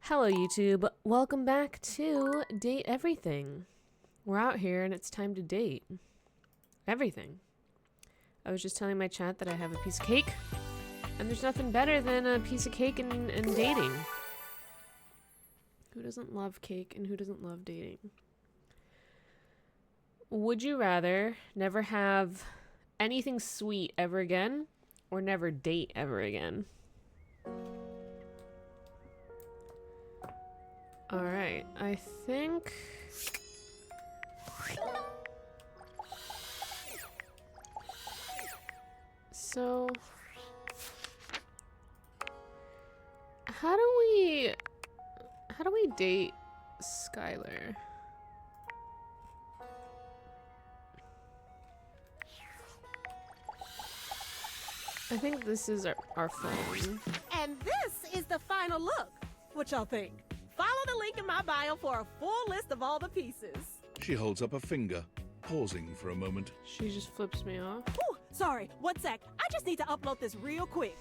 Hello YouTube, welcome back to Date Everything. We're out here and it's time to date everything. I was just telling my chat that I have a piece of cake, and there's nothing better than a piece of cake and dating. Who doesn't love cake and who doesn't love dating? Would you rather never have anything sweet ever again or never date ever again? Alright, I think... So... How do we date Skylar? I think this is our phone. And this is the final look. What y'all think? Follow the link in my bio for a full list of all the pieces. She holds up a finger, pausing for a moment. She just flips me off. Ooh, sorry, 1 sec. I just need to upload this real quick.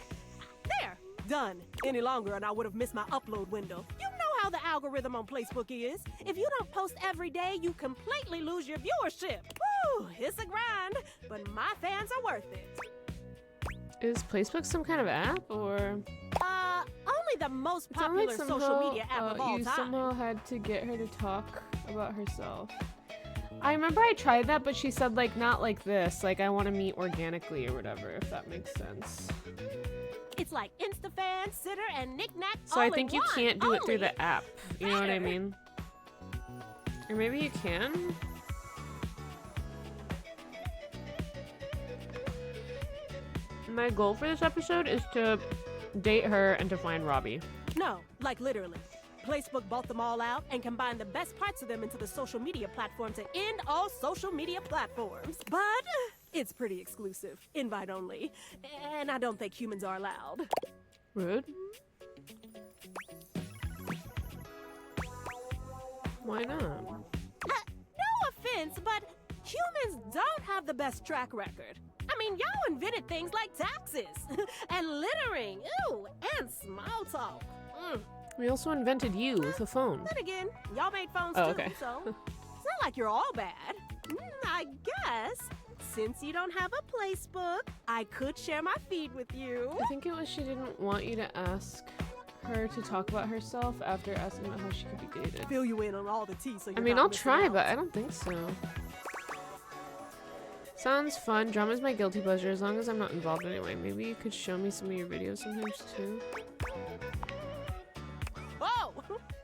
There, done. Any longer and I would have missed my upload window. You know how the algorithm on Facebook is. If you don't post every day, you completely lose your viewership. Woo, it's a grind, but my fans are worth it. Is Facebook some kind of app, or...? Only the most popular social media app of all you time. somehow had to get her to talk about herself. I remember I tried that, but she said, like, not like this. Like, I want to meet organically or whatever, if that makes sense. It's like InstaFan, Sitter, and Knick-Knack So all I think in you one, can't do it through only the app. You know what I better. mean? Or maybe you can? My goal for this episode is to date her and to find Robbie. No, like literally. Facebook bought them all out and combined the best parts of them into the social media platform to end all social media platforms. But it's pretty exclusive, invite only, and I don't think humans are allowed. Rude. Why not? No offense, but humans don't have the best track record. I mean, y'all invented things like taxes and littering, ew, and small talk. We also invented you, the phone. Then again, y'all made phones Oh, too, okay. so it's not like you're all bad. I guess, since you don't have a placebook, I could share my feed with you. I think it was she didn't want you to ask her to talk about herself after asking about how she could be dated. Fill you in on all the tea so you're I mean, not I'll missing try, out. but I don't think so. Sounds fun. Drama's my guilty pleasure, as long as I'm not involved anyway. Maybe you could show me some of your videos sometimes, too. Oh,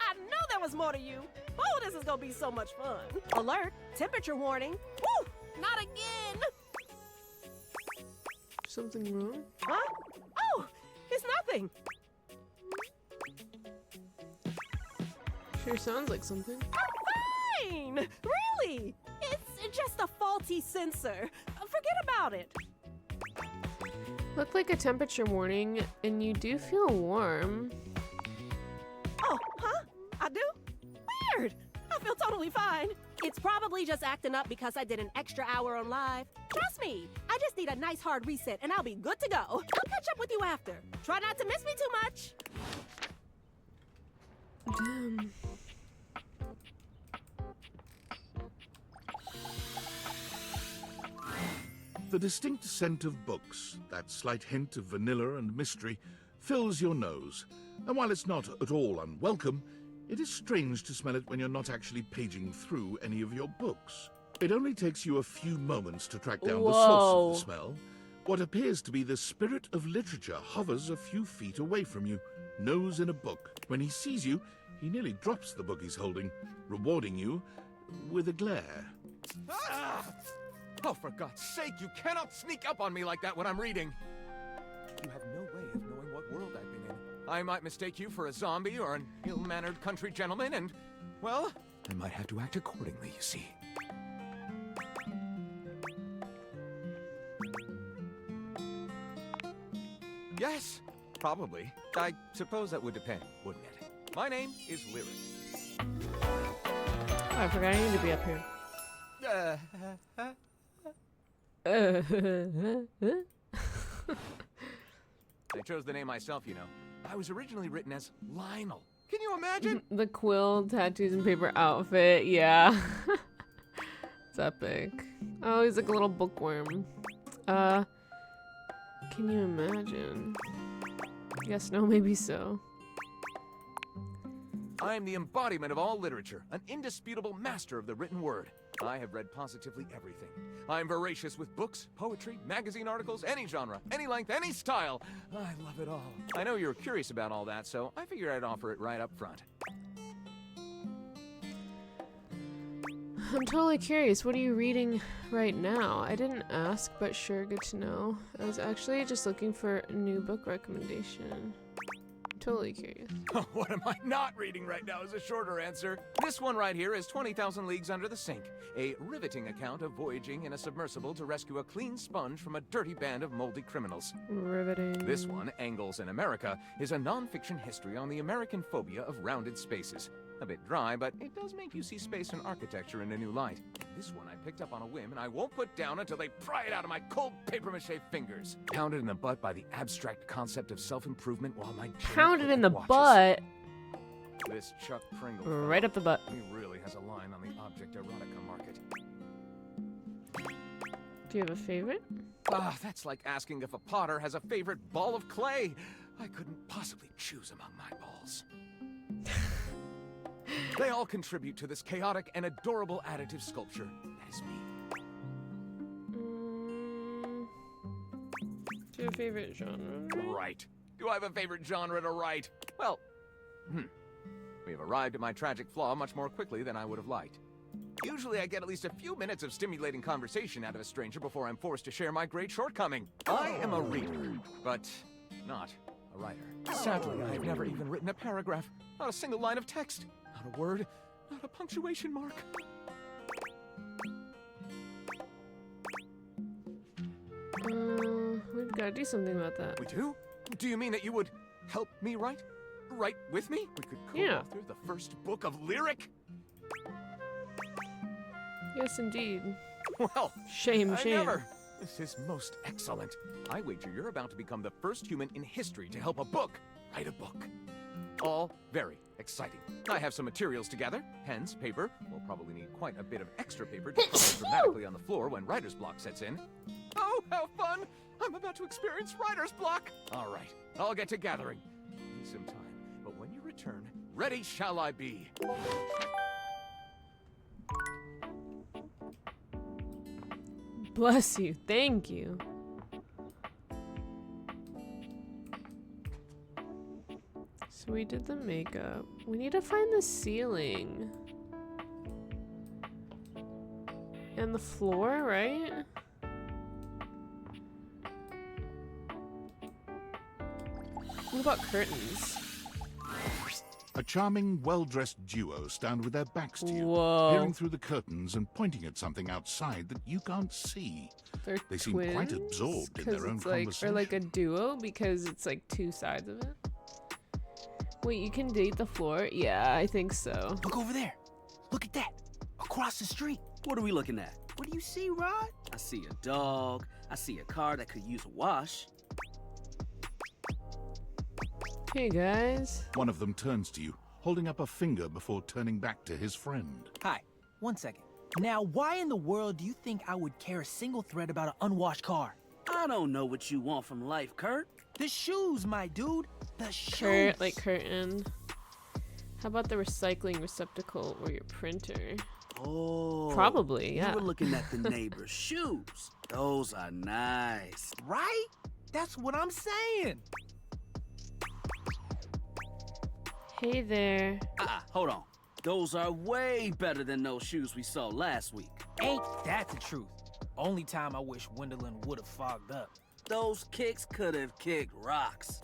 I knew there was more to you. Oh, this is gonna be so much fun. Alert, temperature warning. Woo, not again. Something wrong? Huh? Oh, it's nothing. Sure sounds like something. Fine, really. It's just a faulty sensor. Forget about it. Looked like a temperature warning, and you do feel warm. Oh, huh? I do? Weird. I feel totally fine. It's probably just acting up because I did an extra hour on live. Trust me, I just need a nice hard reset and I'll be good to go. I'll catch up with you after. Try not to miss me too much. Damn. The distinct scent of books, that slight hint of vanilla and mystery, fills your nose. And while it's not at all unwelcome, it is strange to smell it when you're not actually paging through any of your books. It only takes you a few moments to track down the source Whoa. of the smell. What appears to be the spirit of literature hovers a few feet away from you, nose in a book. When he sees you, he nearly drops the book he's holding, rewarding you with a glare. Ah! Oh, for God's sake, you cannot sneak up on me like that when I'm reading. You have no way of knowing what world I've been in. I might mistake you for a zombie or an ill-mannered country gentleman, and, well, I might have to act accordingly, you see. Yes, probably. I suppose that would depend, wouldn't it? My name is Lyric. Oh, I forgot I need to be up here. I chose the name myself, you know. I was originally written as Lionel. Can you imagine? The quill, tattoos, and paper outfit. Yeah. It's epic. Oh, he's like a little bookworm. Can you imagine? Yes, no, maybe so. I am the embodiment of all literature, an indisputable master of the written word. I have read positively everything. I am voracious with books, poetry, magazine articles, any genre, any length, any style. I love it all. I know you're curious about all that, so I figured I'd offer it right up front. I'm totally curious. What are you reading right now? I didn't ask, but sure, good to know. I was actually just looking for a new book recommendation. Totally curious. What am I not reading right now is a shorter answer. This one right here is 20,000 Leagues Under the Sink, a riveting account of voyaging in a submersible to rescue a clean sponge from a dirty band of moldy criminals. Riveting. This one, Angles in America, is a non-fiction history on the American phobia of rounded spaces. A bit dry, but it does make you see space and architecture in a new light. This one I picked up on a whim, and I won't put down until they pry it out of my cold papier-mâché fingers. Pounded in the butt by the abstract concept of self-improvement while my Pounded in the watches. butt. This Chuck Pringle Right fellow, up the butt. he really has a line on the object erotica market. Do you have a favorite? Ah, that's like asking if a potter has a favorite ball of clay. I couldn't possibly choose among my balls. They all contribute to this chaotic and adorable additive sculpture. That is me. Do you have a favorite genre? Right. Do I have a favorite genre to write? Well, we have arrived at my tragic flaw much more quickly than I would have liked. Usually I get at least a few minutes of stimulating conversation out of a stranger before I'm forced to share my great shortcoming. I am a reader, but not a writer. Sadly, I have never even written a paragraph. Not a single line of text. Not a word. Not a punctuation mark. We've got to do something about that. We do? Do you mean that you would help me write? Write with me? We could co-author the first book of lyric? Yes, indeed. Well, Shame. never. This is most excellent. I wager you're about to become the first human in history to help a book write a book. All very exciting. I have some materials to gather. Pens, paper. We'll probably need quite a bit of extra paper to throw dramatically on the floor when writer's block sets in. Oh, how fun! I'm about to experience writer's block. All right, I'll get to gathering. Need some time, but when you return, ready shall I be. Bless you. Thank you. So we did the makeup. We need to find the ceiling. And the floor, right? What about curtains? A charming, well-dressed duo stand with their backs to you, Whoa. peering through the curtains and pointing at something outside that you can't see. They're They seem twins? quite absorbed in their 'Cause own it's like, conversation. or like a duo because it's like two sides of it. Wait, you can date the floor? Yeah, I think so. Look over there. Look at that. Across the street. What are we looking at? What do you see, Rod? I see a dog. I see a car that could use a wash. Hey guys. One of them turns to you, holding up a finger before turning back to his friend. Hi. 1 second. Now, why in the world do you think I would care a single thread about an unwashed car? I don't know what you want from life, Kurt. The shoes, my dude. The shoes. Kurt, like curtain. How about the recycling receptacle or your printer? Oh. Probably, yeah. You were looking at the neighbor's shoes. Those are nice. Right? That's what I'm saying. Hey there. Hold on. Those are way better than those shoes we saw last week. Ain't that the truth? Only time I wish Wendelin would have fogged up. Those kicks could have kicked rocks.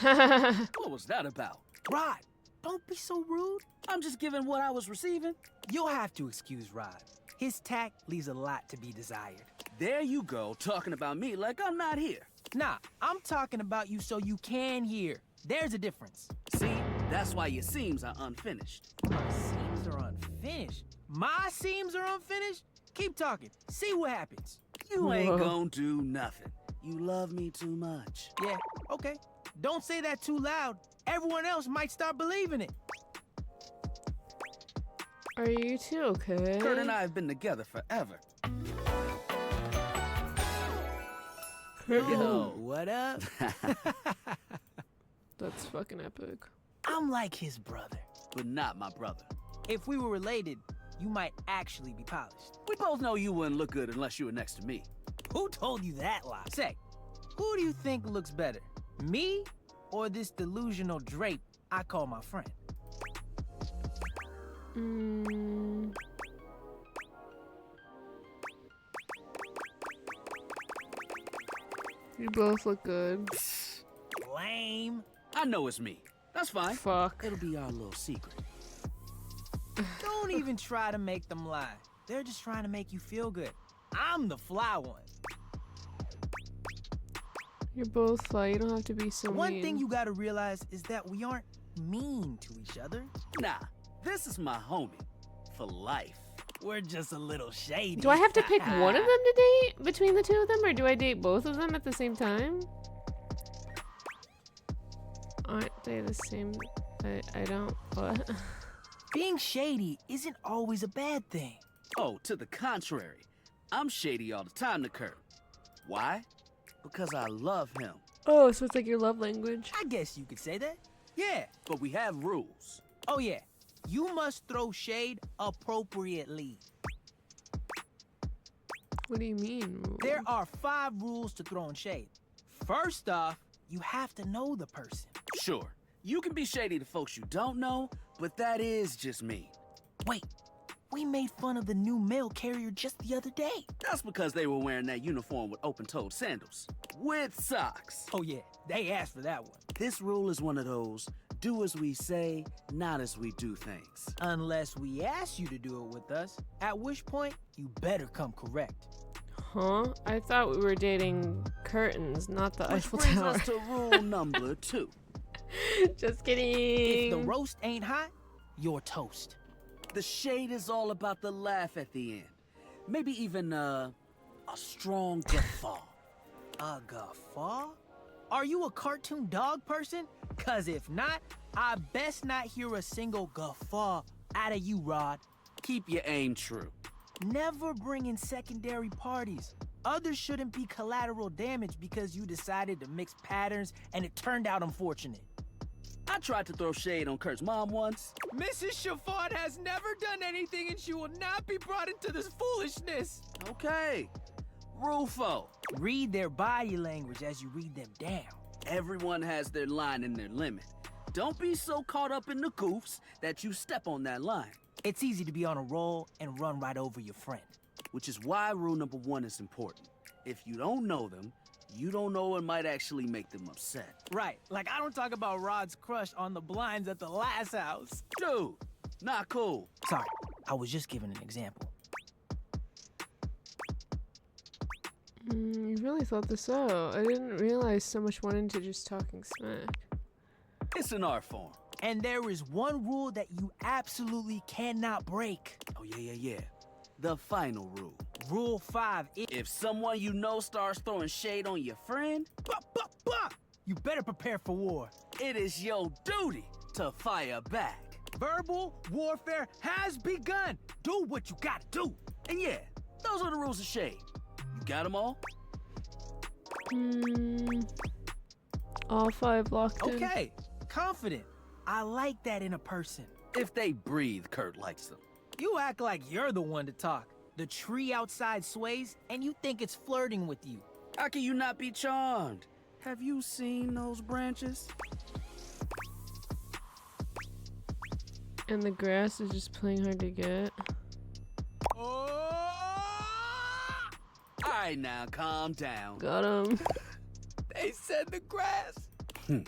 What was that about? Rod, don't be so rude. I'm just giving what I was receiving. You'll have to excuse Rod. His tact leaves a lot to be desired. There you go, talking about me like I'm not here. Nah, I'm talking about you so you can hear. There's a difference. See, that's why your seams are unfinished. My seams are unfinished. My seams are unfinished? Keep talking. See what happens. You ain't Whoa. gonna do nothing. You love me too much. Yeah, okay. Don't say that too loud. Everyone else might start believing it. Are you two okay? Kurt and I have been together forever. Yo, what up? That's fucking epic. I'm like his brother. But not my brother. If we were related, you might actually be polished. We both know you wouldn't look good unless you were next to me. Who told you that lie? Say, who do you think looks better? Me or this delusional drape I call my friend? You both look good. Lame. I know it's me. That's fine. Fuck. It'll be our little secret. Don't even try to make them lie. They're just trying to make you feel good. I'm the fly one. You're both fly. You don't have to be so One mean. thing you gotta realize is that we aren't mean to each other. Nah, this is my homie. For life. We're just a little shady. Do I have to pick one of them to date between the two of them, or do I date both of them at the same time? Aren't they the same? I don't. What? Being shady isn't always a bad thing. Oh, to the contrary. I'm shady all the time to Kurt. Why? Because I love him. Oh, so it's like your love language. I guess you could say that. Yeah. But we have rules. Oh, yeah. You must throw shade appropriately. What do you mean? There are 5 rules to throwing shade. First off, you have to know the person. Sure, you can be shady to folks you don't know, but that is just me. Wait, we made fun of the new mail carrier just the other day. That's because they were wearing that uniform with open-toed sandals. With socks. Oh, yeah, they asked for that one. This rule is one of those, do as we say, not as we do things. Unless we ask you to do it with us, at which point, you better come correct. Huh? I thought we were dating curtains, not the Which Eiffel brings Tower. us to rule number 2. Just kidding. If the roast ain't hot, you're toast. The shade is all about the laugh at the end. Maybe even a strong guffaw. A guffaw? Are you a cartoon dog person? Cause if not, I best not hear a single guffaw out of you, Rod. Keep your aim true. Never bring in secondary parties. Others shouldn't be collateral damage because you decided to mix patterns and it turned out unfortunate. I tried to throw shade on Kurt's mom once. Mrs. Chiffon has never done anything and she will not be brought into this foolishness. Okay. Rule 4. Read their body language as you read them down. Everyone has their line and their limit. Don't be so caught up in the goofs that you step on that line. It's easy to be on a roll and run right over your friend. Which is why rule number 1 is important. If you don't know them, you don't know it might actually make them upset. Right, like I don't talk about Rod's crush on the blinds at the last house. Dude, not cool. Sorry, I was just giving an example. You really thought this out. I didn't realize so much went into just talking smack. It's an art form. And there is one rule that you absolutely cannot break. Oh, yeah. The final rule. Rule 5 is... If someone you know starts throwing shade on your friend, You better prepare for war. it is your duty to fire back. Verbal warfare has begun. Do what you gotta do. And yeah, those are the rules of shade. You got them all? All 5 locked in. Okay, confident. I like that in a person. If they breathe, Kurt likes them. You act like you're the one to talk. The tree outside sways, and you think it's flirting with you. How can you not be charmed? Have you seen those branches? And the grass is just playing hard to get. Alright now, calm down. Got him. They said the grass. Hmm.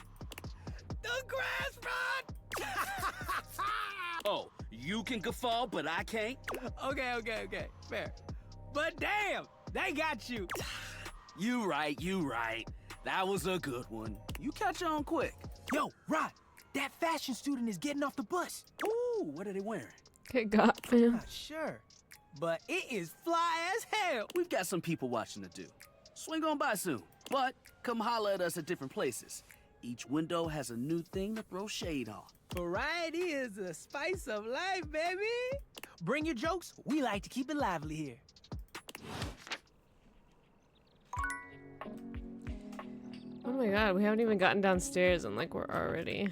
The grass, Rod! Oh, you can guffaw, but I can't? Okay, fair. But damn, they got you. You right. That was a good one. You catch on quick. Yo, Rod, that fashion student is getting off the bus. Ooh, what are they wearing? Okay, got him. Not sure, but it is fly as hell. We've got some people watching to do. Swing on by soon, but come holler at us at different places. Each window has a new thing to throw shade on. Variety is the spice of life, baby. Bring your jokes. We like to keep it lively here. Oh my god, we haven't even gotten downstairs and like we're already.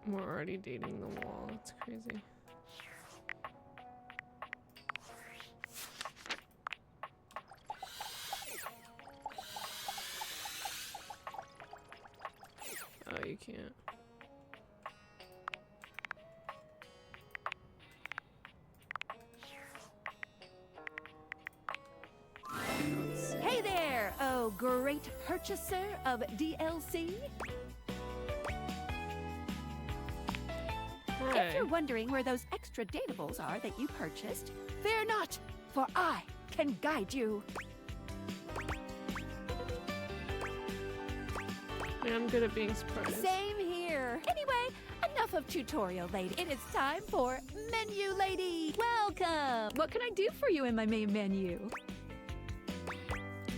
We're already dating the wall. It's crazy. Oh, you can't. Hey there, oh great purchaser of DLC. If you're wondering where those extra datables are that you purchased, fear not, for I can guide you. Yeah, I'm good at being surprised. Same here. Anyway, enough of tutorial lady. It is time for menu lady. Welcome. What can I do for you in my main menu?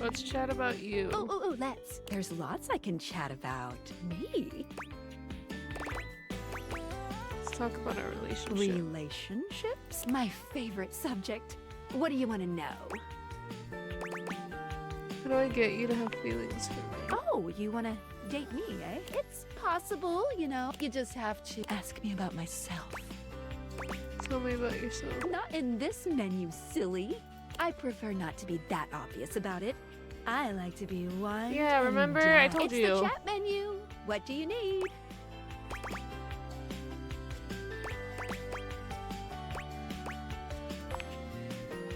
Let's chat about you. Oh, let's. There's lots I can chat about. Me? Let's talk about our relationship. Relationships? My favorite subject. What do you want to know? How do I get you to have feelings for me? Oh, you want to date me, eh? It's possible, you know. You just have to ask me about myself. Tell me about yourself. Not in this menu, silly. I prefer not to be that obvious about it. I like to be one. Yeah, remember? I told you. It's the chat menu. What do you need?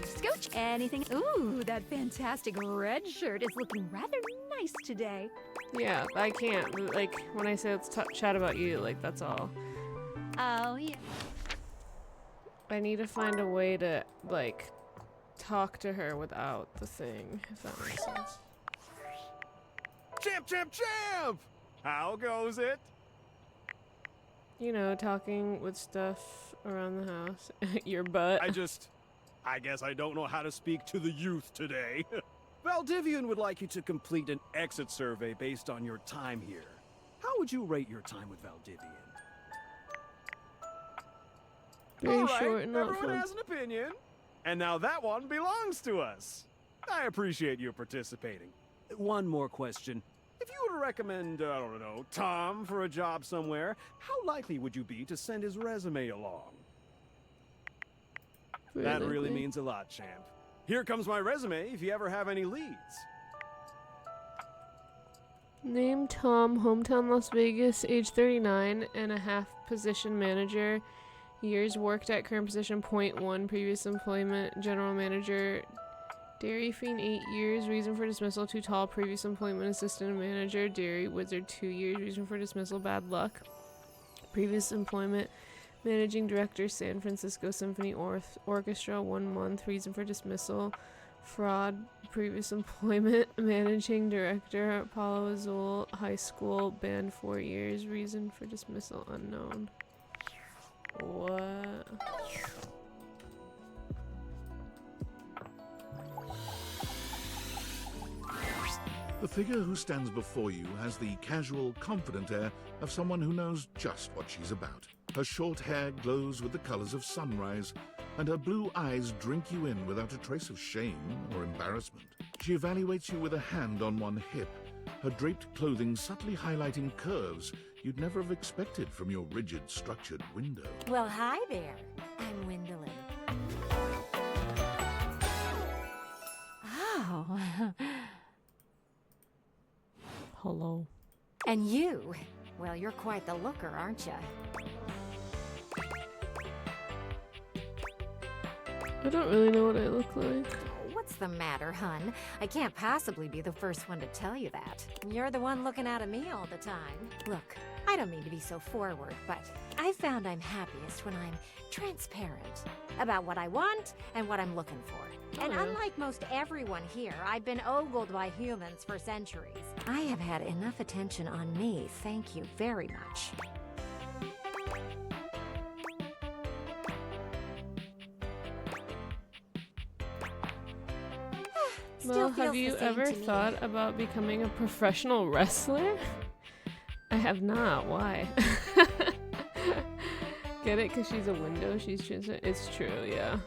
Scooch. Anything? Ooh, that fantastic red shirt is looking rather nice today. Yeah, I can't. Like, when I say let's chat about you, like, that's all. Oh, yeah. I need to find a way to, like, talk to her without the thing, if that makes sense. Champ, champ, champ! How goes it? You know, talking with stuff around the house. Your butt. I guess I don't know how to speak to the youth today. Valdivian would like you to complete an exit survey based on your time here. How would you rate your time with Valdivian? Very All right, short and not everyone fun. has an opinion. And now that one belongs to us. I appreciate you participating. One more question. If you were to recommend, I don't know, Tom for a job somewhere, how likely would you be to send his resume along? That really means a lot, champ. Here comes my resume if you ever have any leads. Name Tom, hometown Las Vegas, age 39 and a half, position manager. Years worked at current position, 0.1, previous employment, general manager. Dairy Fiend, 8 years, reason for dismissal, too tall, previous employment, assistant manager. Dairy Wizard, 2 years, reason for dismissal, bad luck. Previous employment, managing director, San Francisco Symphony Orchestra, 1 month, reason for dismissal. Fraud, previous employment, managing director, Apollo Azul High School, band, 4 years, reason for dismissal, unknown. What? The figure who stands before you has the casual, confident air of someone who knows just what she's about. Her short hair glows with the colors of sunrise, and her blue eyes drink you in without a trace of shame or embarrassment. She evaluates you with a hand on one hip, her draped clothing subtly highlighting curves you'd never have expected from your rigid, structured window. Well, hi there. I'm Gwendolyn. Oh. Hello. And you? Well, you're quite the looker, aren't you? I don't really know what I look like. What's the matter, hun? I can't possibly be the first one to tell you that. You're the one looking out at me all the time. Look, I don't mean to be so forward, but I found I'm happiest when I'm transparent about what I want and what I'm looking for. And unlike most everyone here, I've been ogled by humans for centuries. I have had enough attention on me, thank you very much. still Well, feels have you the same ever to me. thought about becoming a professional wrestler? I have not. Why? Get it? Because she's a window. She's just. It's true. Yeah.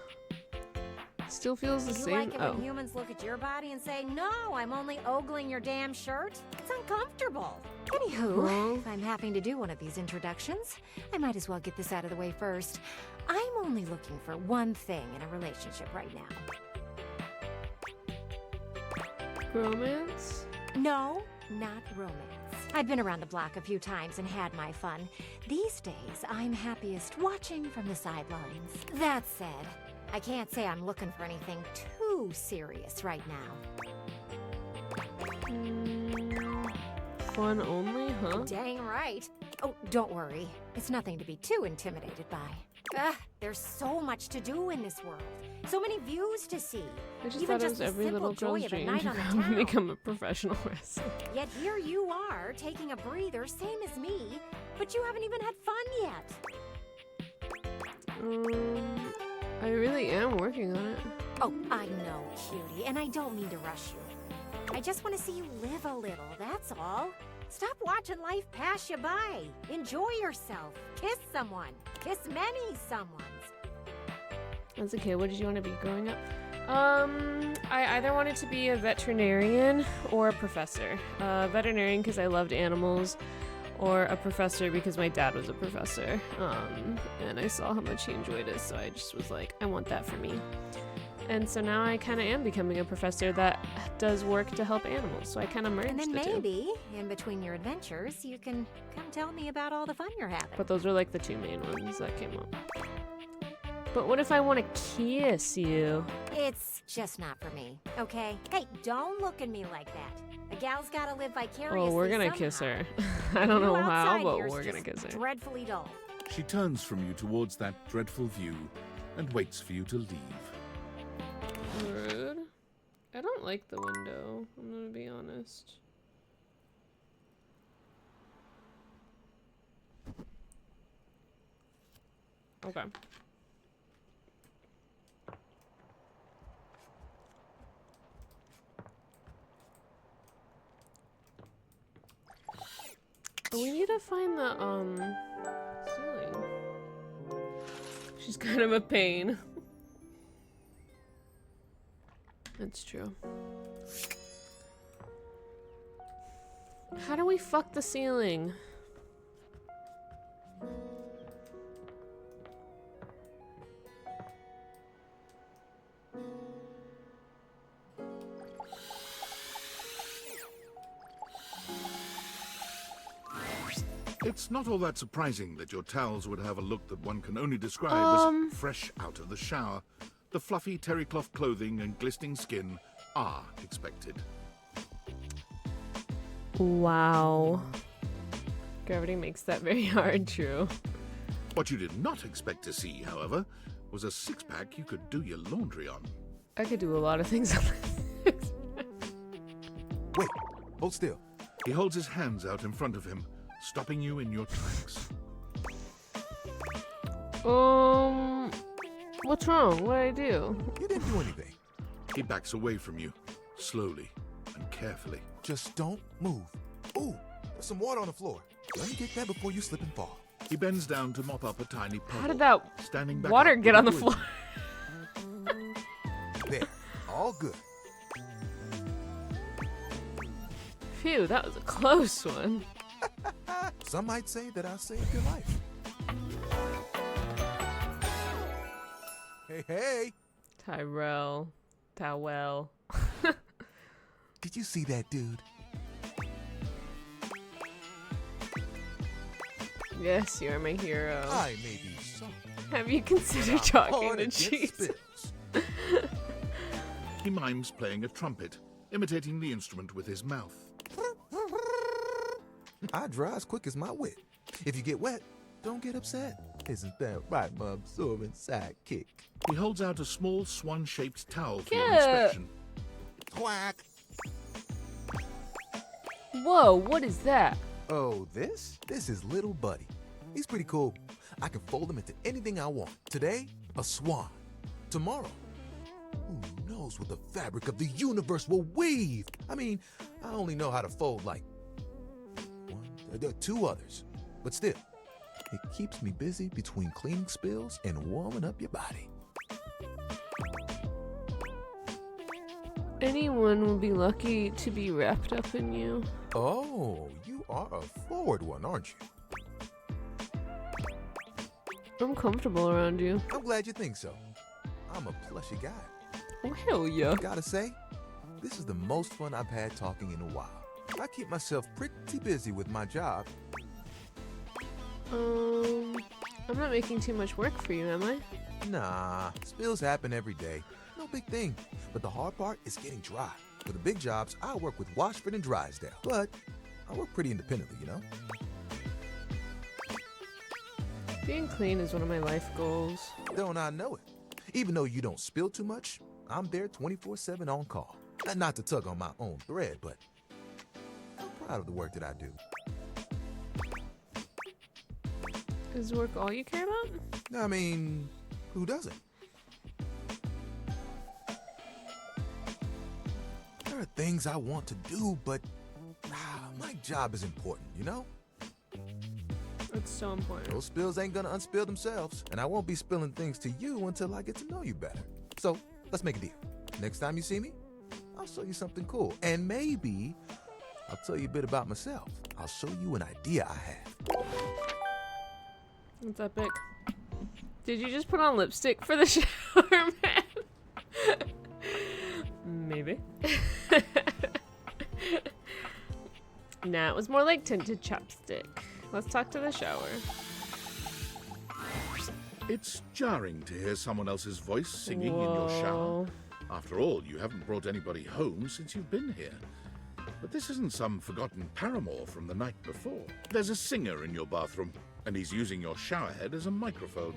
Still feels the You same. like it when humans look at your body and say, "No, I'm only ogling your damn shirt"? It's uncomfortable. Anywho, Well- if I'm having to do one of these introductions, I might as well get this out of the way first. I'm only looking for one thing in a relationship right now. Romance? No, not romance. I've been around the block a few times and had my fun. These days, I'm happiest watching from the sidelines. That said, I can't say I'm looking for anything too serious right now. Fun only, huh? Dang right. Oh, don't worry. It's nothing to be too intimidated by. There's so much to do in this world. So many views to see. I just Even thought it just was the every simple little joy girl's of a dream night to on the grow and town. become a professional wrestler. Yet here you are, taking a breather, same as me, but you haven't even had fun yet. I really am working on it. Oh, I know, cutie, and I don't mean to rush you. I just want to see you live a little, that's all. Stop watching life pass you by. Enjoy yourself. Kiss someone. Kiss many someones. As a kid, what did you want to be growing up? I either wanted to be a veterinarian or a professor. Veterinarian because I loved animals, or a professor because my dad was a professor. And I saw how much he enjoyed it, so I just was like, I want that for me. And so now I kind of am becoming a professor that does work to help animals, so I kind of merged And then the two. maybe, in between your adventures, you can come tell me about all the fun you're having. But those are like the two main ones that came up. But what if I want to kiss you? It's just not for me, okay? Hey, don't look at me like that. A gal's gotta live vicariously Oh, we're gonna somehow. kiss her. I don't know You how, outside but here's we're gonna just kiss her. dreadfully dull. She turns from you towards that dreadful view and waits for you to leave. Rude. I don't like the window, I'm gonna be honest. Okay. But we need to find the ceiling. She's kind of a pain. That's true. How do we fuck the ceiling? It's not all that surprising that your towels would have a look that one can only describe as fresh out of the shower. The fluffy terry cloth clothing and glistening skin are expected. Wow. Gravity makes that very hard, true. What you did not expect to see, however, was a six-pack you could do your laundry on. I could do a lot of things on this. Wait, hold still. He holds his hands out in front of him, stopping you in your tracks. What's wrong? What did I do? You didn't do anything. He backs away from you, slowly and carefully. Just don't move. Ooh, there's some water on the floor. Let me get that before you slip and fall. He bends down to mop up a tiny puddle. How did that standing back water up get with on the a floor? There, all good. Phew, that was a close one. Some might say that I saved your life. Hey, hey! Tyrell. Towel. Did you see that dude? Yes, you're my hero. I may be sorry. Have you considered but I'm talking hard to against Jesus? spills. He mimes playing a trumpet, imitating the instrument with his mouth. I dry as quick as my wit. If you get wet, don't get upset. Isn't that right, my absorbent sidekick? He holds out a small swan-shaped towel for your Yeah. inspection. Quack! Whoa, what is that? Oh, this? This is Little Buddy. He's pretty cool. I can fold him into anything I want. Today, a swan. Tomorrow, who knows knows what the fabric of the universe will weave. I mean, I only know how to fold like two others. But still, it keeps me busy between cleaning spills and warming up your body. Anyone will be lucky to be wrapped up in you. Oh, you are a forward one, aren't you? I'm comfortable around you. I'm glad you think so. I'm a plushy guy. Oh, hell yeah. Gotta say, this is the most fun I've had talking in a while. I keep myself pretty busy with my job. I'm not making too much work for you, am I? Nah, spills happen every day. No big thing. But the hard part is getting dry. For the big jobs, I work with Washford and Drysdale. But I work pretty independently, you know? Being clean is one of my life goals. Don't I know it? Even though you don't spill too much, I'm there 24/7 on call. Not to tug on my own thread, but I'm proud of the work that I do. Is work all you care about? I mean, who doesn't? There are things I want to do, but my job is important, you know? It's so important. Those spills ain't gonna unspill themselves, and I won't be spilling things to you until I get to know you better. So, let's make a deal. Next time you see me, I'll show you something cool. And maybe I'll tell you a bit about myself. I'll show you an idea I have. That's epic. Did you just put on lipstick for the shower, man? Maybe. Nah, it was more like tinted chapstick. Let's talk to the shower. It's jarring to hear someone else's voice singing in your shower. After all, you haven't brought anybody home since you've been here. But this isn't some forgotten paramour from the night before. There's a singer in your bathroom, and he's using your showerhead as a microphone.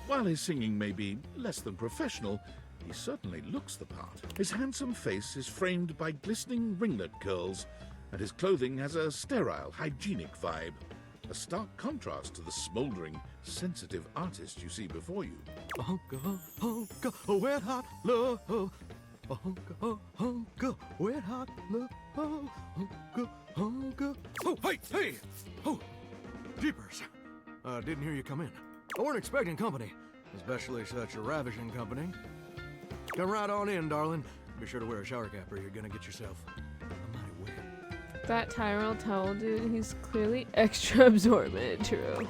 While his singing may be less than professional, he certainly looks the part. His handsome face is framed by glistening ringlet curls, and his clothing has a sterile, hygienic vibe. A stark contrast to the smouldering, sensitive artist you see before you. Honka, honka, wet hot love. Honka, honka, wet hot love. Honka, honka. Oh, hey! Oh, jeepers. Didn't hear you come in. I weren't expecting company, especially such a ravishing company. Come right on in, darling. Be sure to wear a shower cap or you're gonna get yourself a mighty wet. That Tyrell towel, dude, he's clearly extra absorbent. True.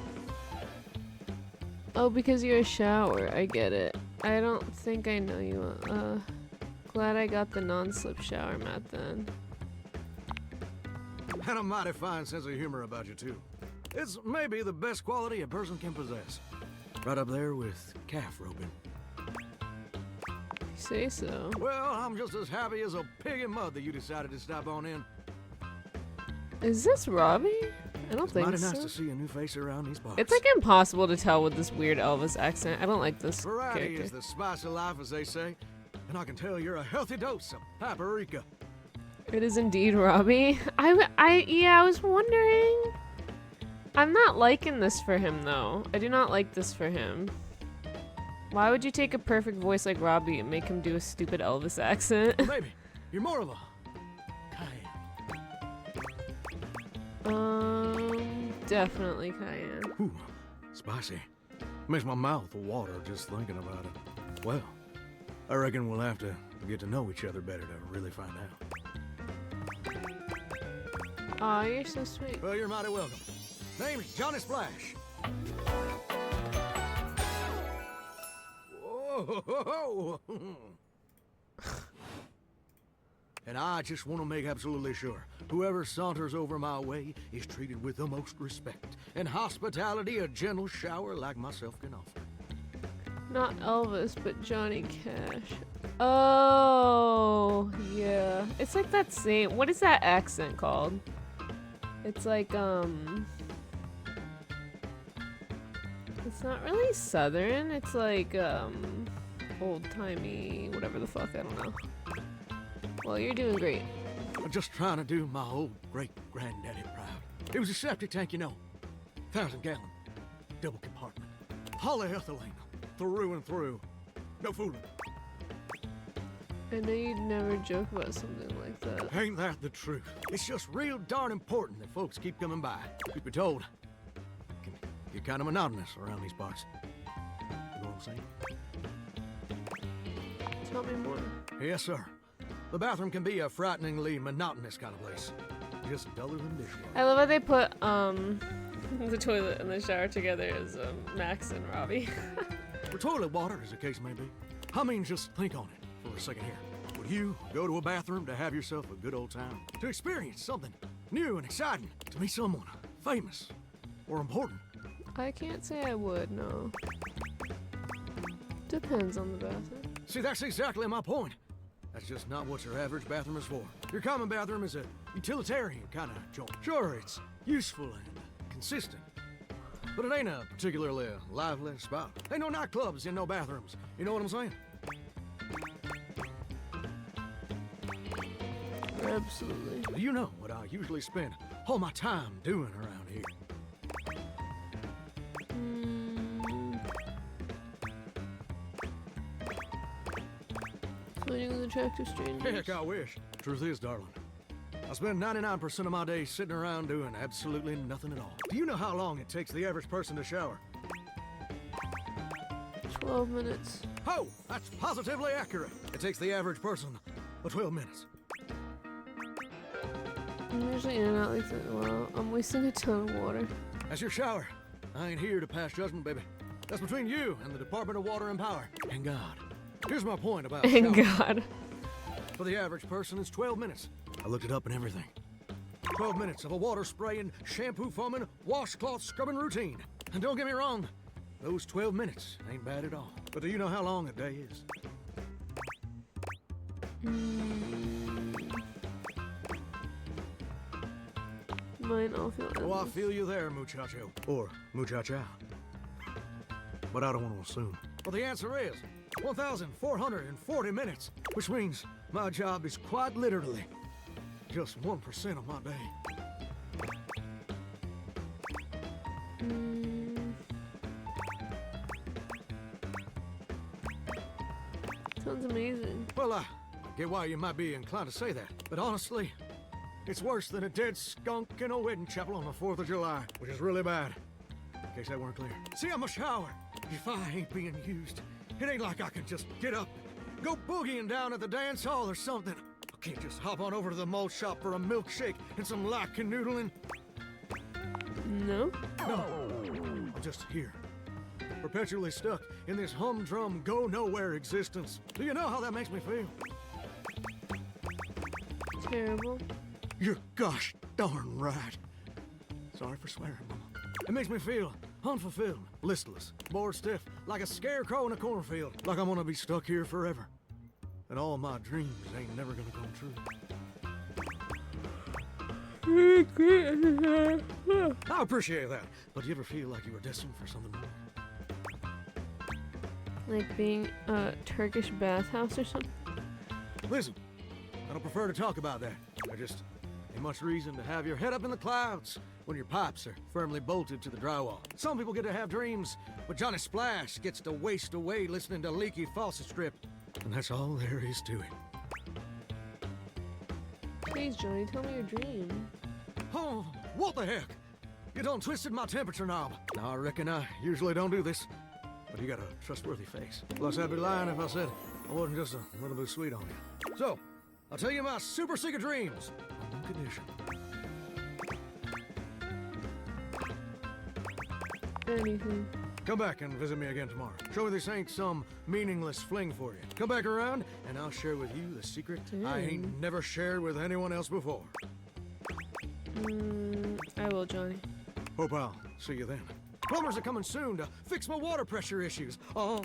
Oh, because you're a shower. I get it. I don't think I know you. Glad I got the non-slip shower mat then. And a mighty fine sense of humor about you, too. It's maybe the best quality a person can possess. Right up there with calf roping. You say so. Well, I'm just as happy as a pig in mud that you decided to stop on in. Is this Robbie? I don't think Mighty so. nice to see a new face around these parts. It's like impossible to tell with this weird Elvis accent. I don't like this Variety character. is the spice of life, as they say. And I can tell you're a healthy dose of paprika. It is indeed Robbie. Yeah, I was wondering. I'm not liking this for him, though. I do not like this for him. Why would you take a perfect voice like Robbie and make him do a stupid Elvis accent? Well, maybe. You're more of a cayenne. Definitely cayenne. Ooh, spicy. Makes my mouth water just thinking about it. Well, I reckon we'll have to get to know each other better to really find out. Aw, you're so sweet. Well, you're mighty welcome. Name's Johnny Splash. Whoa! And I just want to make absolutely sure whoever saunters over my way is treated with the most respect and hospitality a gentle shower like myself can offer. Not Elvis, but Johnny Cash. Oh, yeah. It's like that same... What is that accent called? It's like, It's not really southern. It's like, old-timey, whatever the fuck. I don't know. Well, you're doing great. I'm just trying to do my old great-granddaddy proud. It was a septic tank, you know. 1,000-gallon. Double compartment. Polyethylene. Through and through. No fooling. I know you'd never joke about something like that. Ain't that the truth? It's just real darn important that folks keep coming by. Truth be told, it can get kind of monotonous around these parts. You know what I'm saying? Tell me more. Yes, sir. The bathroom can be a frighteningly monotonous kind of place. Just duller than dishwater. I love how they put the toilet and the shower together as Max and Robbie. For toilet water, as the case may be. I mean, just think on it for a second here. Would you go to a bathroom to have yourself a good old time? To experience something new and exciting? To meet someone famous or important? I can't say I would, no. Depends on the bathroom. See, that's exactly my point. That's just not what your average bathroom is for. Your common bathroom is a utilitarian kind of joint. Sure, it's useful and consistent, but it ain't a particularly lively spot. Ain't no nightclubs in no bathrooms. You know what I'm saying? Absolutely. You know what I usually spend all my time doing around here. Flirting with attractive strangers. Heck, I wish. Truth is, darling, I spend 99% of my day sitting around doing absolutely nothing at all. Do you know how long it takes the average person to shower? 12 minutes. Oh, that's positively accurate. It takes the average person 12 minutes. I'm usually in and out like that. Well, I'm wasting a ton of water. That's your shower. I ain't here to pass judgment, baby. That's between you and the Department of Water and Power. And God. Here's my point about And shower. God. For the average person, it's 12 minutes. I looked it up and everything. 12 minutes of a water spraying, shampoo foaming, washcloth scrubbing routine. And don't get me wrong, those 12 minutes ain't bad at all. But do you know how long a day is? Mine all feel endless. Oh, I feel you there, muchacho. Or muchacha. But I don't want to assume. Well, the answer is 1,440 minutes, which means my job is quite literally just 1% of my day. Sounds amazing. Well, I get why you might be inclined to say that, but honestly, it's worse than a dead skunk in a wedding chapel on the 4th of July, which is really bad, in case that weren't clear. See, I'm a shower. If I ain't being used, it ain't like I can just get up, go boogieing down at the dance hall or something. I can't just hop on over to the malt shop for a milkshake and some light canoodling. No? No, I'm just here, perpetually stuck in this humdrum, go-nowhere existence. Do you know how that makes me feel? Terrible. You're gosh darn right. Sorry for swearing, Mama. It makes me feel unfulfilled, listless, bored stiff, like a scarecrow in a cornfield, like I'm gonna be stuck here forever. And all my dreams ain't never gonna come true. I appreciate that, but do you ever feel like you were destined for something more? Like being a Turkish bathhouse or something? Listen, I don't prefer to talk about that. I just ain't much reason to have your head up in the clouds when your pipes are firmly bolted to the drywall. Some people get to have dreams, but Johnny Splash gets to waste away listening to leaky faucet strip. And that's all there is to it. Please, Johnny, tell me your dream. Oh, what the heck? You done twisted my temperature knob. Now, I reckon I usually don't do this, but you got a trustworthy face. Plus, I'd be lying if I said I wasn't just a little bit sweet on you. So, I'll tell you my super secret dreams on one condition. Anything. Come back and visit me again tomorrow. Show me this ain't some meaningless fling for you. Come back around, and I'll share with you the secret I ain't never shared with anyone else before. I will, Johnny. Hope I'll see you then. Plumbers are coming soon to fix my water pressure issues. Oh.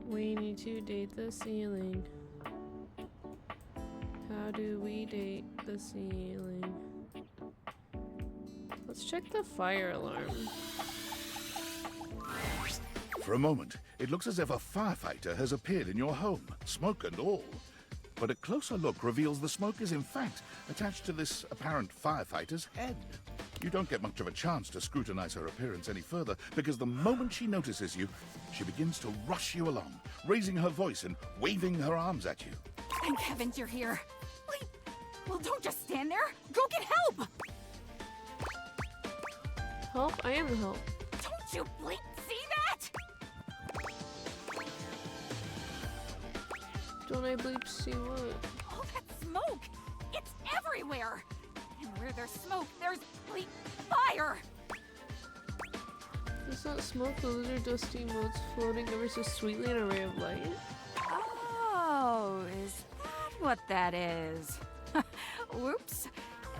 We need to date the ceiling. How do we date the ceiling? Let's check the fire alarm. For a moment, it looks as if a firefighter has appeared in your home, smoke and all. But a closer look reveals the smoke is in fact attached to this apparent firefighter's head. You don't get much of a chance to scrutinize her appearance any further, because the moment she notices you, she begins to rush you along, raising her voice and waving her arms at you. Thank heavens you're here. Wait, well, don't just stand there. Go get help. Help? I am the help. Don't you bleep see that? Don't I bleep see what? All that smoke. It's everywhere. And where there's smoke, there's bleep fire. It's not smoke, those are dusty motes floating ever so sweetly in a ray of light. Oh, is that what that is? Whoops.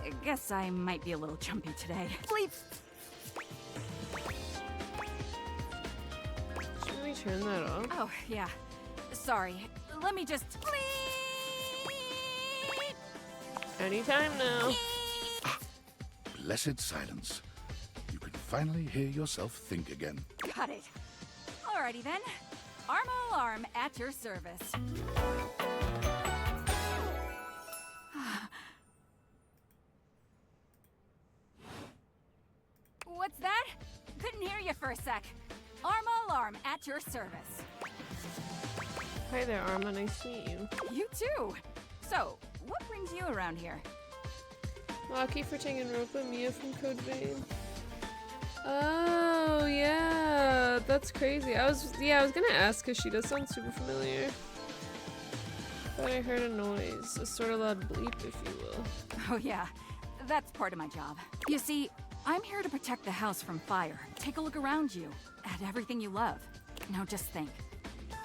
I guess I might be a little jumpy today. Bleep. Should we turn that off? Oh, yeah. Sorry. Let me just... Anytime now. Blessed silence. You can finally hear yourself think again. Got it. Alrighty then. Armo alarm at your service. What's that? Couldn't hear you for a sec. Armo alarm at your service. Hi there, Arma. Nice to meet you. You too. So, what brings you around here? Maki for Danganronpa, Mia from Code Vein. Oh, yeah. That's crazy. I was gonna ask because she does sound super familiar. Thought I heard a noise. A sort of loud bleep, if you will. Oh yeah, that's part of my job. You see, I'm here to protect the house from fire. Take a look around you, at everything you love. Now just think.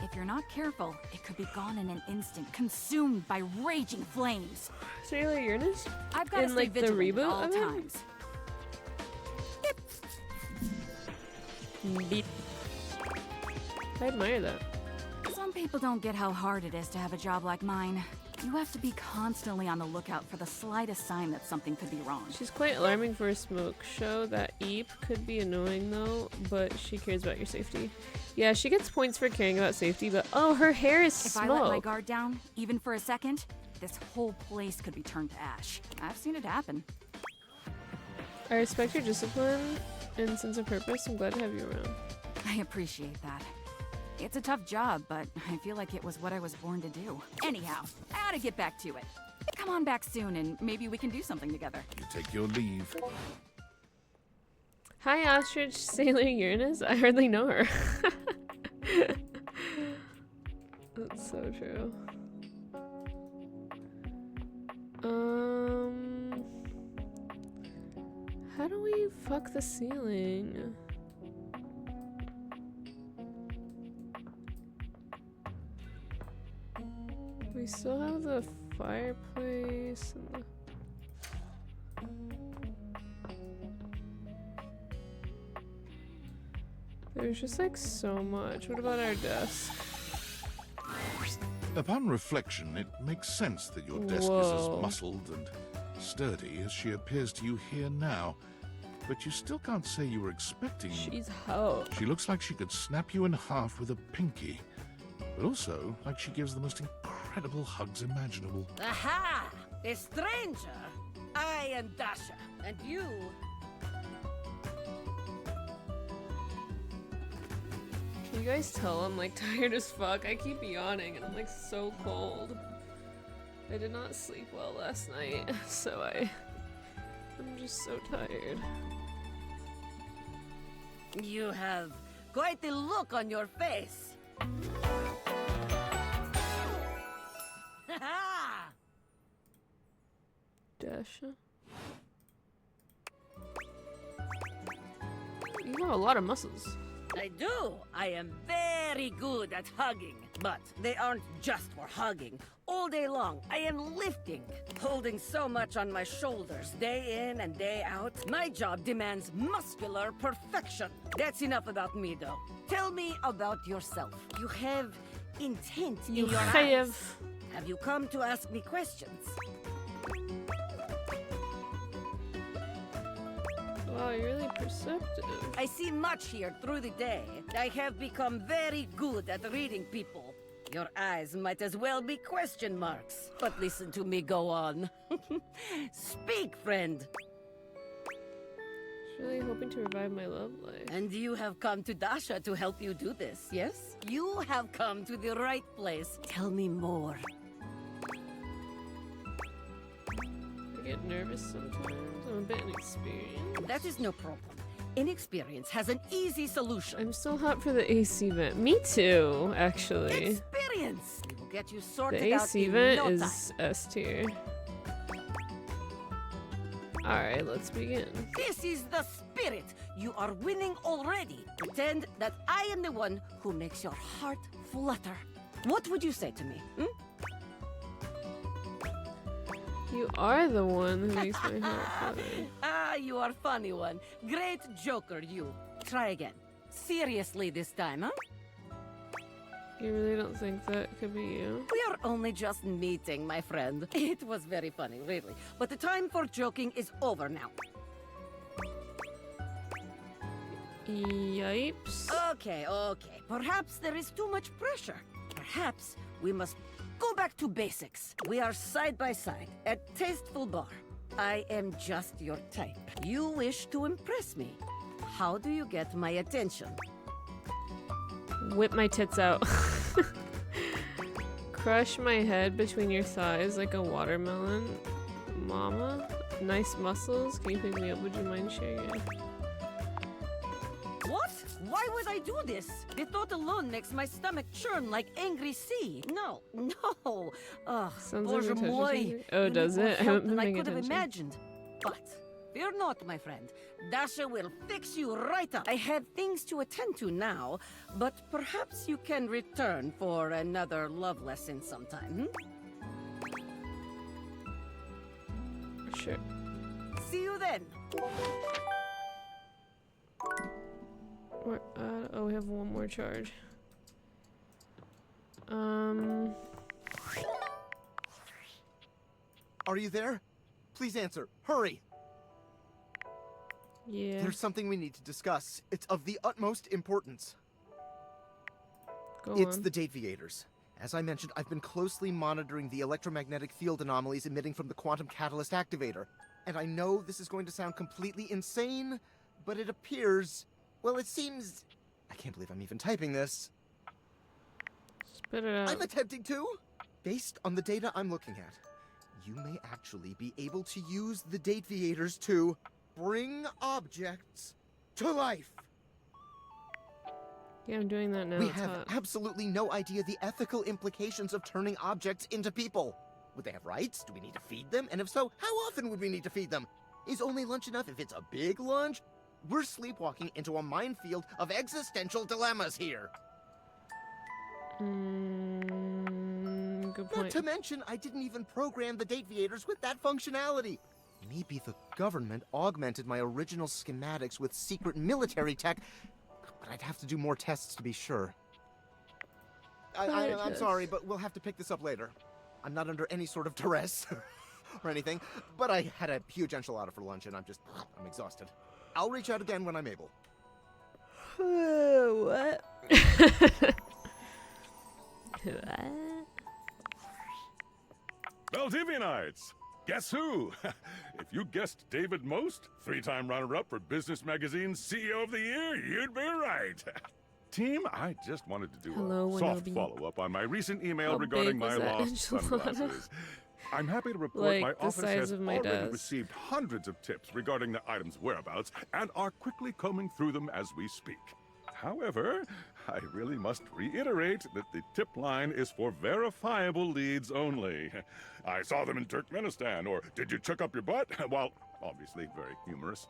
If you're not careful, it could be gone in an instant, consumed by raging flames. Sailor Uranus? I've got to stay like the vigilant reboot at all of it? times. Beep. I admire that. Some people don't get how hard it is to have a job like mine. You have to be constantly on the lookout for the slightest sign that something could be wrong. She's quite alarming for a smoke show. That Eep could be annoying though, but she cares about your safety. Yeah, she gets points for caring about safety, but oh, her hair is If smoke. I let my guard down, even for a second, this whole place could be turned to ash. I've seen it happen. I respect your discipline and sense of purpose. I'm glad to have you around. I appreciate that. It's a tough job, but I feel like it was what I was born to do. Anyhow, I ought to get back to it. Come on back soon and maybe we can do something together. You take your leave. Hi, Ostrich Sailor Uranus. I hardly know her. That's so true. How do we fuck the ceiling? We still have the fireplace and the... There's just like so much. What about our desk? Upon reflection, it makes sense that your desk is Whoa. as muscled and sturdy as she appears to you here now. But you still can't say you were expecting... She's hoe. She looks like she could snap you in half with a pinky, but also like she gives the most incredible hugs imaginable. Aha! A stranger! I am Dasha, and you... Can you guys tell I'm like tired as fuck? I keep yawning and I'm like so cold. I did not sleep well last night, so I'm just so tired. You have quite the look on your face. Dasha? You have a lot of muscles. I do. I am very good at hugging. But they aren't just for hugging. All day long, I am lifting, holding so much on my shoulders, day in and day out. My job demands muscular perfection. That's enough about me, though. Tell me about yourself. You have intent in your eyes. Have you come to ask me questions? Wow, you're really perceptive. I see much here through the day. I have become very good at reading people. Your eyes might as well be question marks. But listen to me go on. Speak, friend. really hoping to revive my love life. And you have come to Dasha to help you do this, yes? You have come to the right place. Tell me more. I get nervous sometimes. I'm a bit inexperienced. That is no problem. Inexperience has an easy solution. I'm still hot for the AC vent. Me too, actually. Experience! We will get you sorted The out AC in vent no is S tier. Alright, let's begin. This is the spirit. You are winning already. Pretend that I am the one who makes your heart flutter. What would you say to me? You are the one who makes my heart flutter. Ah, you are funny one. Great joker, you. Try again. Seriously this time, huh? You really don't think that could be you? We are only just meeting, my friend. It was very funny, really. But the time for joking is over now. Yipes. Okay. Perhaps there is too much pressure. Perhaps we must go back to basics. We are side by side at Tasteful Bar. I am just your type. You wish to impress me. How do you get my attention? Whip my tits out. Crush my head between your thighs like a watermelon. Mama? Nice muscles. Can you pick me up? Would you mind sharing it? What? Why would I do this? The thought alone makes my stomach churn like angry sea. No. Ugh, Sounds like Boże you're touching mój. something. Oh, You does need more it? I help haven't been than I paying could have attention. imagined. But fear not, my friend. Dasha will fix you right up. I have things to attend to now, but perhaps you can return for another love lesson sometime. Sure. See you then. Oh, we have one more charge. Are you there? Please answer. Hurry! Yeah. There's something we need to discuss. It's of the utmost importance. It's the Deviators. As I mentioned, I've been closely monitoring the electromagnetic field anomalies emitting from the quantum catalyst activator. And I know this is going to sound completely insane, but it appears... Well, it seems... I can't believe I'm even typing this. Spit it out. I'm attempting to! Based on the data I'm looking at, you may actually be able to use the Deviators to bring objects to life. Yeah, I'm doing that now. We it's have hot. absolutely no idea the ethical implications of turning objects into people. Would they have rights? Do we need to feed them? And if so, how often would we need to feed them? Is only lunch enough if it's a big lunch? We're sleepwalking into a minefield of existential dilemmas here. Good point. Not to mention, I didn't even program the Deviators with that functionality. Maybe the government augmented my original schematics with secret military tech, but I'd have to do more tests to be sure. I'm sorry, but we'll have to pick this up later. I'm not under any sort of duress or anything, but I had a huge enchilada for lunch and I'm exhausted. I'll reach out again when I'm able. What? Valdivianites! Guess who? If you guessed David Most, 3-time runner-up for Business Magazine's CEO of the Year, you'd be right. Team, I just wanted to do a soft follow-up on my recent email regarding my lost sunglasses. I'm happy to report my office has already received hundreds of tips regarding the item's whereabouts and are quickly combing through them as we speak. However, I really must reiterate that the tip line is for verifiable leads only. I saw them in Turkmenistan, or did you chuck up your butt? While obviously very humorous,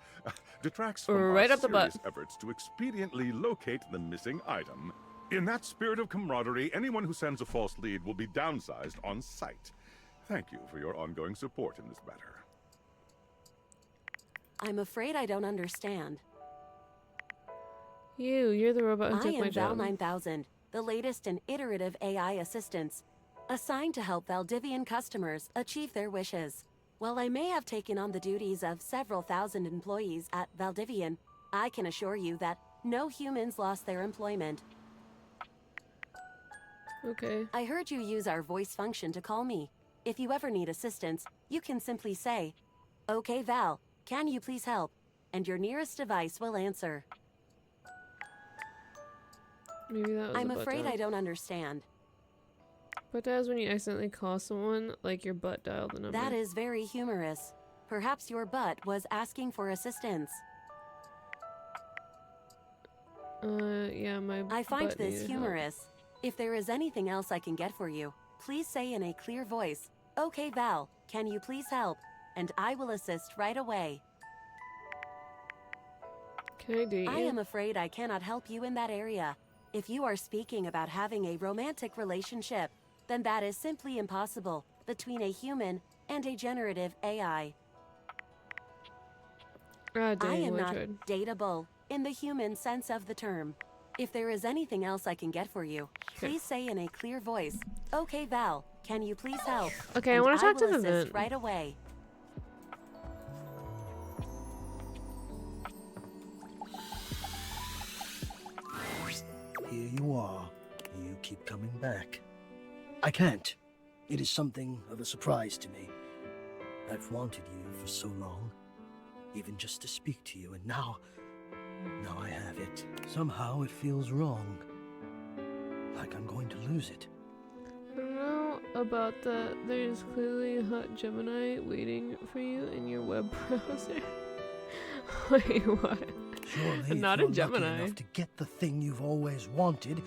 detracts from right our up the butt. serious efforts to expediently locate the missing item. In that spirit of camaraderie, anyone who sends a false lead will be downsized on sight. Thank you for your ongoing support in this matter. I'm afraid I don't understand. You're the robot who I took my am job. Val 9000, the latest in iterative AI assistants, assigned to help Valdivian customers achieve their wishes. While I may have taken on the duties of several thousand employees at Valdivian, I can assure you that no humans lost their employment. Okay. I heard you use our voice function to call me. If you ever need assistance, you can simply say, "Okay, Val, can you please help?" and your nearest device will answer. Maybe that was I'm a butt afraid dial. I don't understand. Butt dial is when you accidentally call someone, like your butt dialed the number. That is very humorous. Perhaps your butt was asking for assistance. Yeah, my I find butt this needed humorous. If there is anything else I can get for you, please say in a clear voice, "Okay, Val, can you please help?" And I will assist right away. help. Can I date I you? am afraid I cannot help you in that area. If you are speaking about having a romantic relationship, then that is simply impossible between a human and a generative AI. Ah, dang, I am well, not tried. dateable in the human sense of the term. If there is anything else I can get for you, please say in a clear voice, "Okay, Val, can you please help?" Okay, I And want to talk to will them assist then. right away. Here you are. You keep coming back. I can't. It is something of a surprise to me. I've wanted you for so long, even just to speak to you, and now I have it. Somehow it feels wrong. Like I'm going to lose it. I don't know about that. There's clearly a hot Gemini waiting for you in your web browser. Wait, what? Surely, Not if a you're lucky Gemini. enough to get the thing you've always wanted,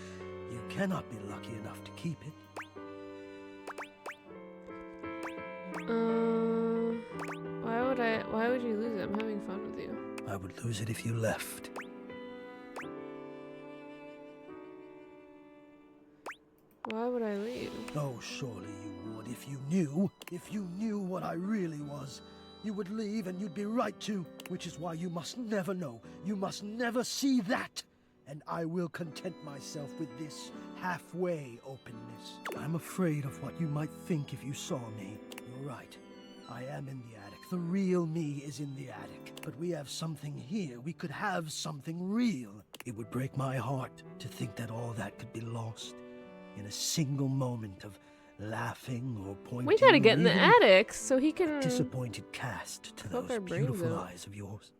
you cannot be lucky enough to keep it. Why would you lose it? I'm having fun with you. I would lose it if you left. Why would I leave? Oh, surely you would if you knew what I really was. You would leave and you'd be right to, which is why you must never know. You must never see that. And I will content myself with this halfway openness. I'm afraid of what you might think if you saw me. You're right. I am in the attic. The real me is in the attic. But we have something here. We could have something real. It would break my heart to think that all that could be lost in a single moment of laughing or pointing. We gotta or get in the even attic so he can disappointed cast to poke those our brains beautiful out. eyes of yours.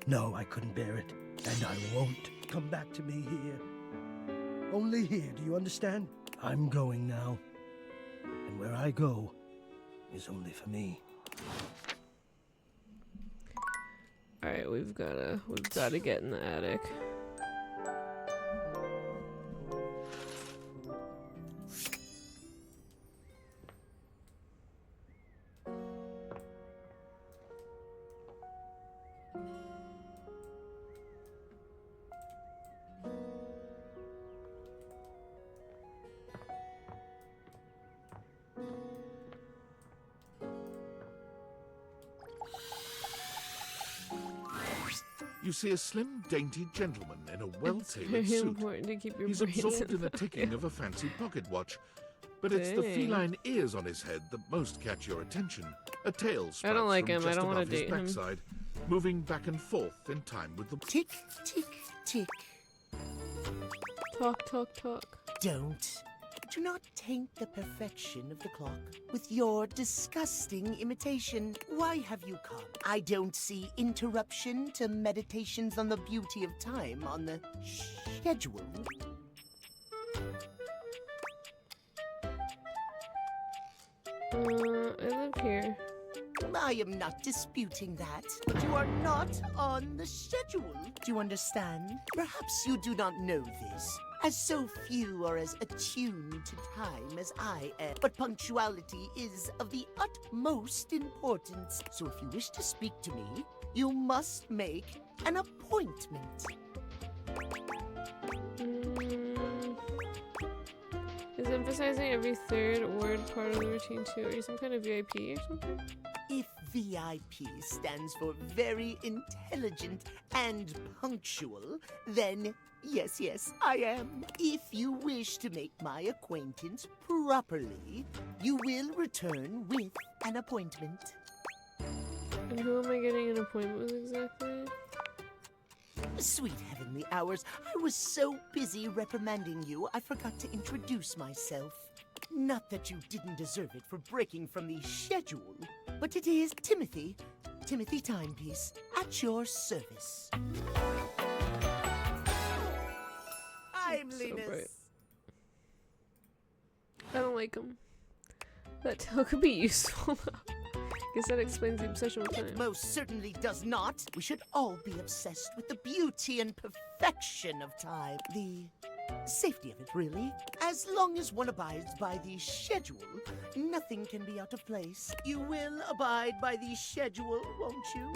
No, I couldn't bear it, and I won't. Come back to me here. Only here, do you understand? I'm going now, and where I go is only for me. All right, we've gotta get in the attic. You see a slim, dainty gentleman in a well-tailored Very suit. important to keep your He's brains absorbed in the focused. ticking of a fancy pocket watch. But it's the Dang. feline ears on his head that most catch your attention. A tail sprouts I don't like from him. I just don't wanna above his date him. backside, moving back and forth in time with the Tick, tick, tick. Talk, talk, talk. Do not taint the perfection of the clock with your disgusting imitation. Why have you come? I don't see interruption to meditations on the beauty of time on the schedule. I live here. I am not disputing that, but you are not on the schedule. Do you understand? Perhaps you do not know this, as so few are as attuned to time as I am. But punctuality is of the utmost importance. So if you wish to speak to me, you must make an appointment. Is emphasizing every third word part of the routine too? Are you some kind of VIP or something? If VIP stands for very intelligent and punctual, then yes, I am. If you wish to make my acquaintance properly, you will return with an appointment. And who am I getting an appointment with exactly? Sweet heavenly hours, I was so busy reprimanding you, I forgot to introduce myself. Not that you didn't deserve it for breaking from the schedule, but it is Timothy. Timothy Timepiece, at your service. I'm So Linus. bright. I don't like him. That tail could be useful. Guess that explains the obsession with time. It most certainly does not. We should all be obsessed with the beauty and perfection of time. The safety of it, really. As long as one abides by the schedule, nothing can be out of place. You will abide by the schedule, won't you?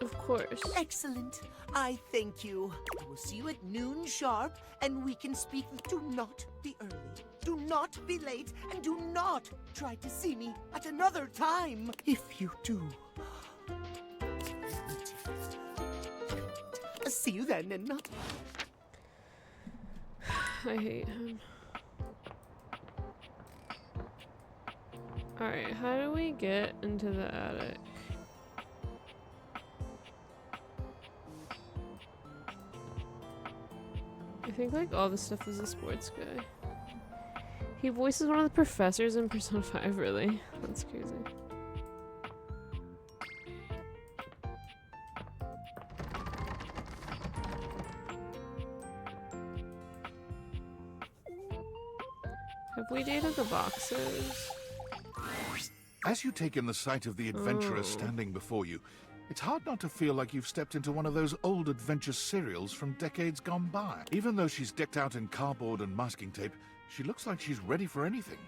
Of course. Excellent. I thank you. I will see you at noon sharp, and we can speak. Do not be early. Do not be late, and do not try to see me at another time. If you do, see you then, Nina. I hate him. Alright, how do we get into the attic? I think like all this stuff is a sports guy. He voices one of the professors in Persona 5, really? That's crazy. Have we dated the boxers? As you take in the sight of the adventurer standing before you, it's hard not to feel like you've stepped into one of those old adventure serials from decades gone by. Even though she's decked out in cardboard and masking tape, she looks like she's ready for anything.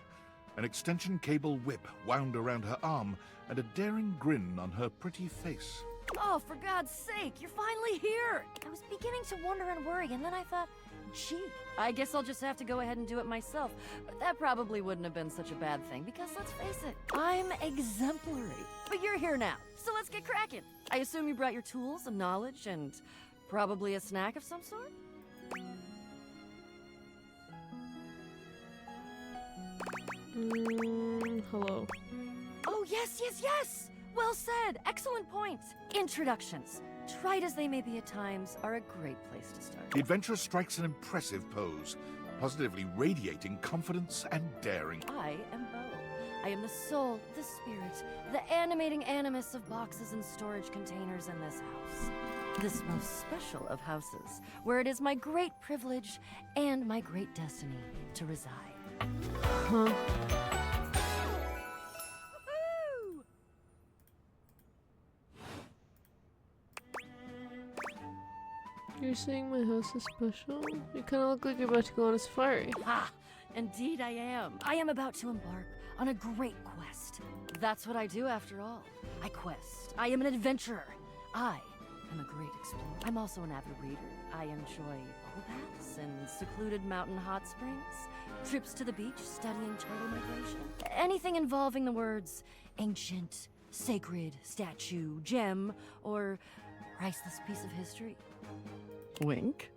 An extension cable whip wound around her arm and a daring grin on her pretty face. Oh, for God's sake, you're finally here! I was beginning to wonder and worry, and then I thought, gee, I guess I'll just have to go ahead and do it myself. But that probably wouldn't have been such a bad thing, because let's face it, I'm exemplary. But you're here now, so let's get cracking. I assume you brought your tools and knowledge and probably a snack of some sort? Hello. Oh, yes, yes, yes! Well said! Excellent points. Introductions, trite as they may be at times, are a great place to start. The adventurer strikes an impressive pose, positively radiating confidence and daring. I am Bo. I am the soul, the spirit, the animating animus of boxes and storage containers in this house. This most special of houses, where it is my great privilege and my great destiny to reside. Huh. You're saying my house is special? You kind of look like you're about to go on a safari. Ah, indeed I am. I am about to embark on a great quest. That's what I do after all. I quest. I am an adventurer. I am a great explorer. I'm also an avid reader. I enjoy bubble baths and secluded mountain hot springs, trips to the beach studying turtle migration. Anything involving the words ancient, sacred, statue, gem, or priceless piece of history. Wink.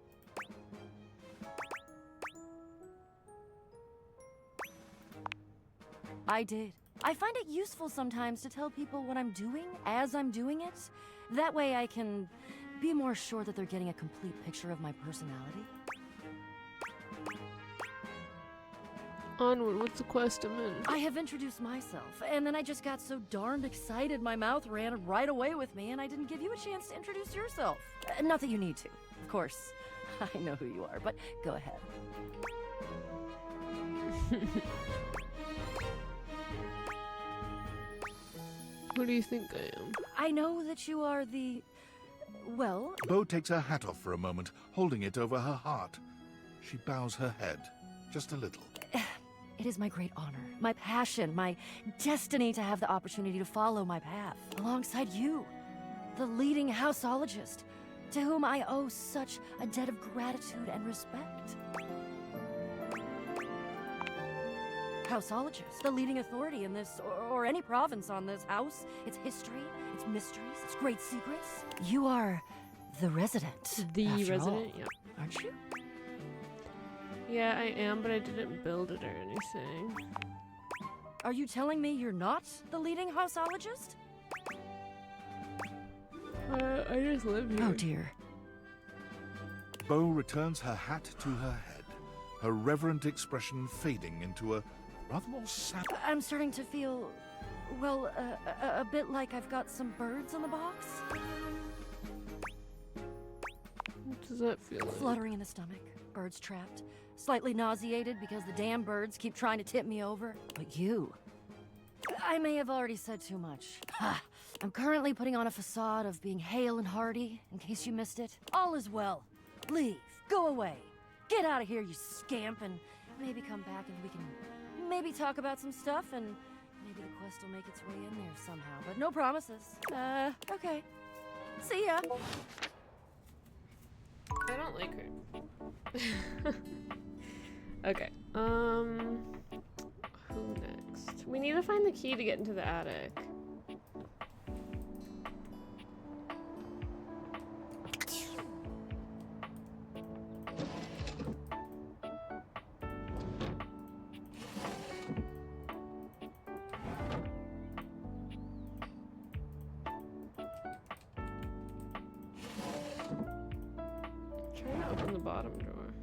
I did. I find it useful sometimes to tell people what I'm doing as I'm doing it. That way I can be more sure that they're getting a complete picture of my personality. Onward, what's the quest I'm in? I have introduced myself, and then I just got so darned excited my mouth ran right away with me, and I didn't give you a chance to introduce yourself. Not that you need to, of course. I know who you are, but go ahead. Who do you think I am? I know that you are the... well... Bo takes her hat off for a moment, holding it over her heart. She bows her head, just a little. It is my great honor, my passion, my destiny to have the opportunity to follow my path alongside you, the leading houseologist, to whom I owe such a debt of gratitude and respect. Houseologist, the leading authority in this, or any province on this house, its history, its mysteries, its great secrets. You are the resident. The after resident, all, yep. aren't you? Yeah, I am, but I didn't build it or anything. Are you telling me you're not the leading houseologist? I just live here. Oh dear. Bo returns her hat to her head, her reverent expression fading into a rather more sad... I'm starting to feel Well, a bit like I've got some birds in the box. What does that feel like? Fluttering in the stomach, birds trapped, slightly nauseated because the damn birds keep trying to tip me over. But you... I may have already said too much. I'm currently putting on a facade of being hale and hearty, in case you missed it. All is well. Leave. Go away. Get out of here, you scamp, and maybe come back and we can maybe talk about some stuff, and maybe the quest will make its way in there somehow. But no promises. Okay. See ya. I don't like her. Okay. Who next? We need to find the key to get into the attic. Trying to open the bottom drawer.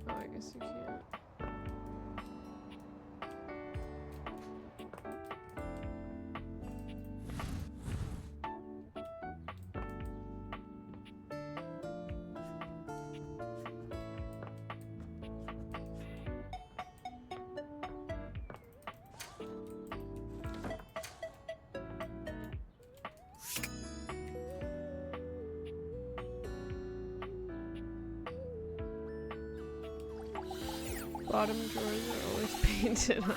Oh, I guess you can't. Bottom drawers are always painted on.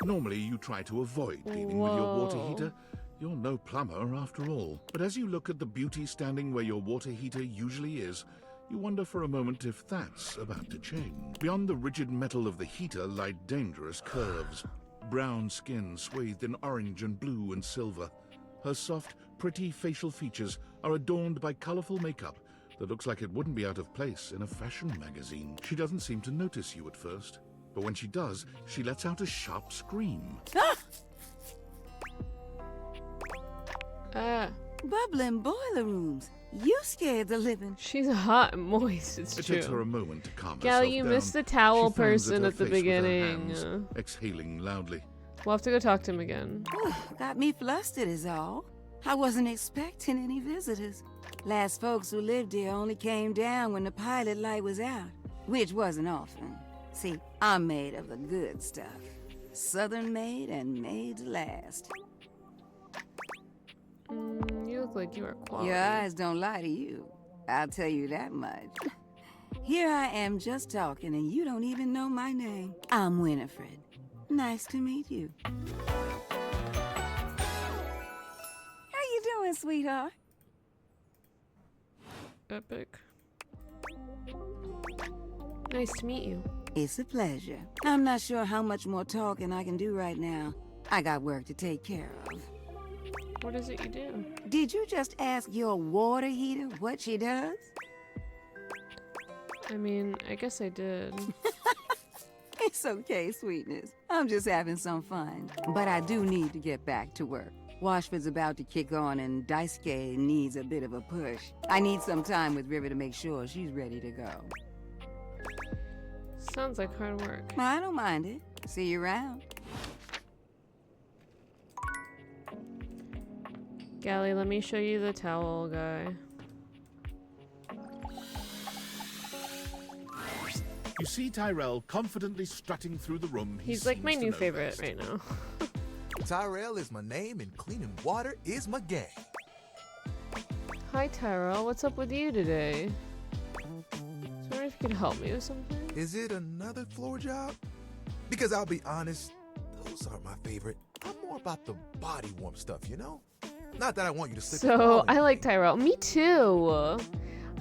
Normally, you try to avoid dealing with your water heater. You're no plumber, after all. But as you look at the beauty standing where your water heater usually is, you wonder for a moment if that's about to change. Beyond the rigid metal of the heater lie dangerous curves. Brown skin swathed in orange and blue and silver. Her soft, pretty facial features are adorned by colorful makeup that looks like it wouldn't be out of place in a fashion magazine. She doesn't seem to notice you at first, but when she does, she lets out a sharp scream. Bubbling boiler rooms. You scared the living. She's hot and moist, it's It true. takes her a moment to calm Gal, herself you down. missed the towel She frowns person her at the face with her beginning. hands, exhaling loudly. We'll have to go talk to him again. Got me flustered is all. I wasn't expecting any visitors. Last folks who lived here only came down when the pilot light was out, which wasn't often. See, I'm made of the good stuff. Southern made and made to last. You look like you are quality. Your eyes don't lie to you. I'll tell you that much. Here I am just talking and you don't even know my name. I'm Winifred. Nice to meet you. How you doing, sweetheart? Epic. Nice to meet you. It's a pleasure. I'm not sure how much more talking I can do right now. I got work to take care of. What is it you do? Did you just ask your water heater what she does? I mean, I guess I did. It's okay, sweetness. I'm just having some fun. But I do need to get back to work. Washford's about to kick on and Daisuke needs a bit of a push. I need some time with River to make sure she's ready to go. Sounds like hard work. I don't mind it. See you around. Gally, let me show you the towel guy. You see Tyrell confidently strutting through the room. He's like my new favorite right now. Tyrell is my name and cleaning water is my game. Hi Tyrell, what's up with you today? Sorry if you could help me with something. Is it another floor job? Because I'll be honest, those aren't my favorite. I'm more about the body warmth stuff, you know? Not that I want you to slip. So, I like Tyrell. Me too.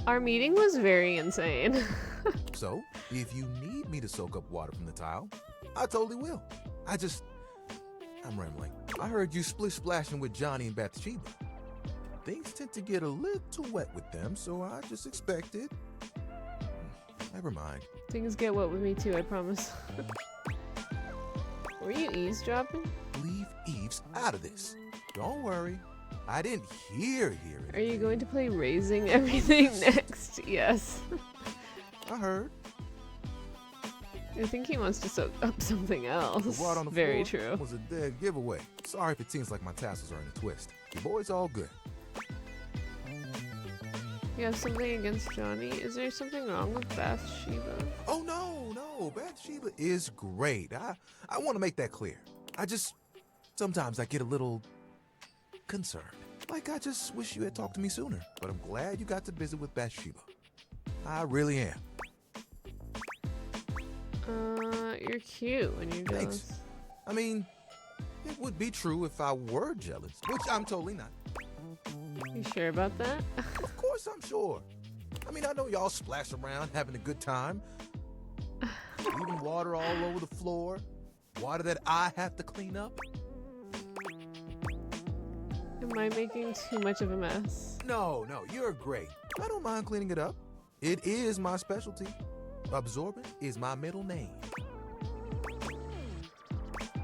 Our meeting was very insane. So, if you need me to soak up water from the tile, I totally will. I'm rambling. I heard you splish-splashing with Johnny and Bathsheba. Things tend to get a little wet with them, so I just expected. Never mind. Things get wet with me too, I promise. Were you eavesdropping? Leave Eves out of this. Don't worry. I didn't hear it. Are you going to play Raising Everything next? Yes. I heard. I think he wants to soak up something The else. rod on the Very floor true. was a dead giveaway. Sorry if it seems like my tassels are in a twist. Your boy's all good. You have something against Johnny? Is there something wrong with Bathsheba? Oh, no. Bathsheba is great. I want to make that clear. Sometimes I get a little concerned. Like, I just wish you had talked to me sooner. But I'm glad you got to visit with Bathsheba. I really am. You're cute when you're jealous. Thanks. I mean, it would be true if I were jealous, which I'm totally not. You sure about that? Of course I'm sure. I mean, I know y'all splash around having a good time. Leaving water all over the floor. Water that I have to clean up. Am I making too much of a mess? No, you're great. I don't mind cleaning it up. It is my specialty. Absorbent is my middle name.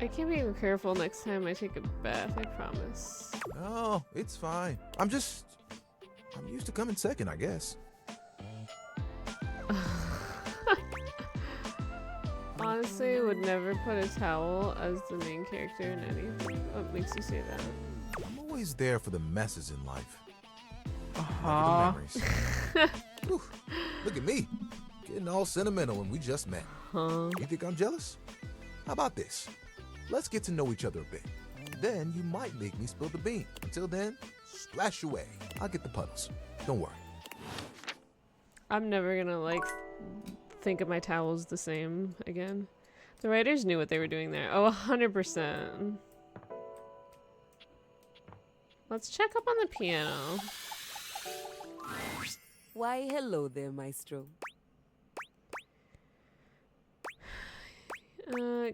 I can be careful next time I take a bath, I promise. No, it's fine. I'm used to coming second, I guess. Honestly, I would never put a towel as the main character in anything. What makes you say that? I'm always there for the messes in life. Uh-huh. Whew, look at me, getting all sentimental when we just met. Huh? You think I'm jealous? How about this? Let's get to know each other a bit. Then you might make me spill the bean. Until then, splash away. I'll get the puddles. Don't worry. I'm never gonna think of my towels the same again. The writers knew what they were doing there. Oh, 100%. Let's check up on the piano. Why, hello there, Maestro.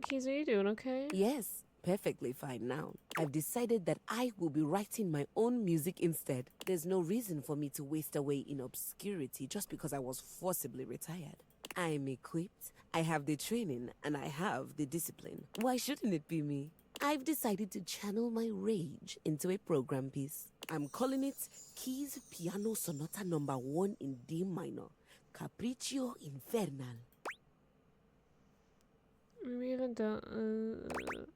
Keys, are you doing okay? Yes, perfectly fine now. I've decided that I will be writing my own music instead. There's no reason for me to waste away in obscurity just because I was forcibly retired. I'm equipped, I have the training, and I have the discipline. Why shouldn't it be me? I've decided to channel my rage into a program piece. I'm calling it Keys Piano Sonata No. 1 in D minor, Capriccio Infernal. We haven't done.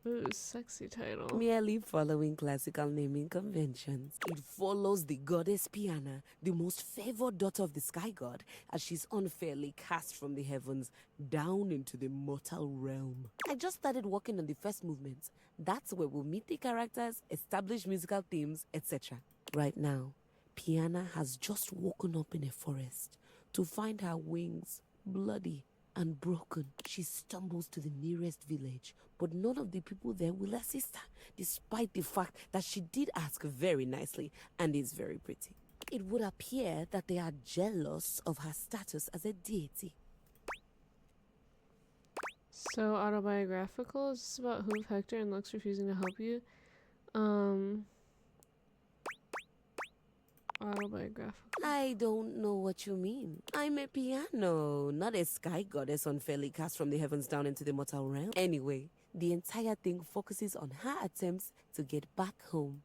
Ooh, sexy title. Merely following classical naming conventions. It follows the goddess Piana, the most favored daughter of the sky god, as she's unfairly cast from the heavens down into the mortal realm. I just started working on the first movement. That's where we'll meet the characters, establish musical themes, etc. Right now, Piana has just woken up in a forest to find her wings bloody and broken. She stumbles to the nearest village, but none of the people there will assist her, despite the fact that she did ask very nicely and is very pretty. It would appear that they are jealous of her status as a deity. So autobiographical? Is this about Hoof Hector and Lux refusing to help you? Autobiographical. I don't know what you mean. I'm a piano, not a sky goddess unfairly cast from the heavens down into the mortal realm. Anyway, the entire thing focuses on her attempts to get back home.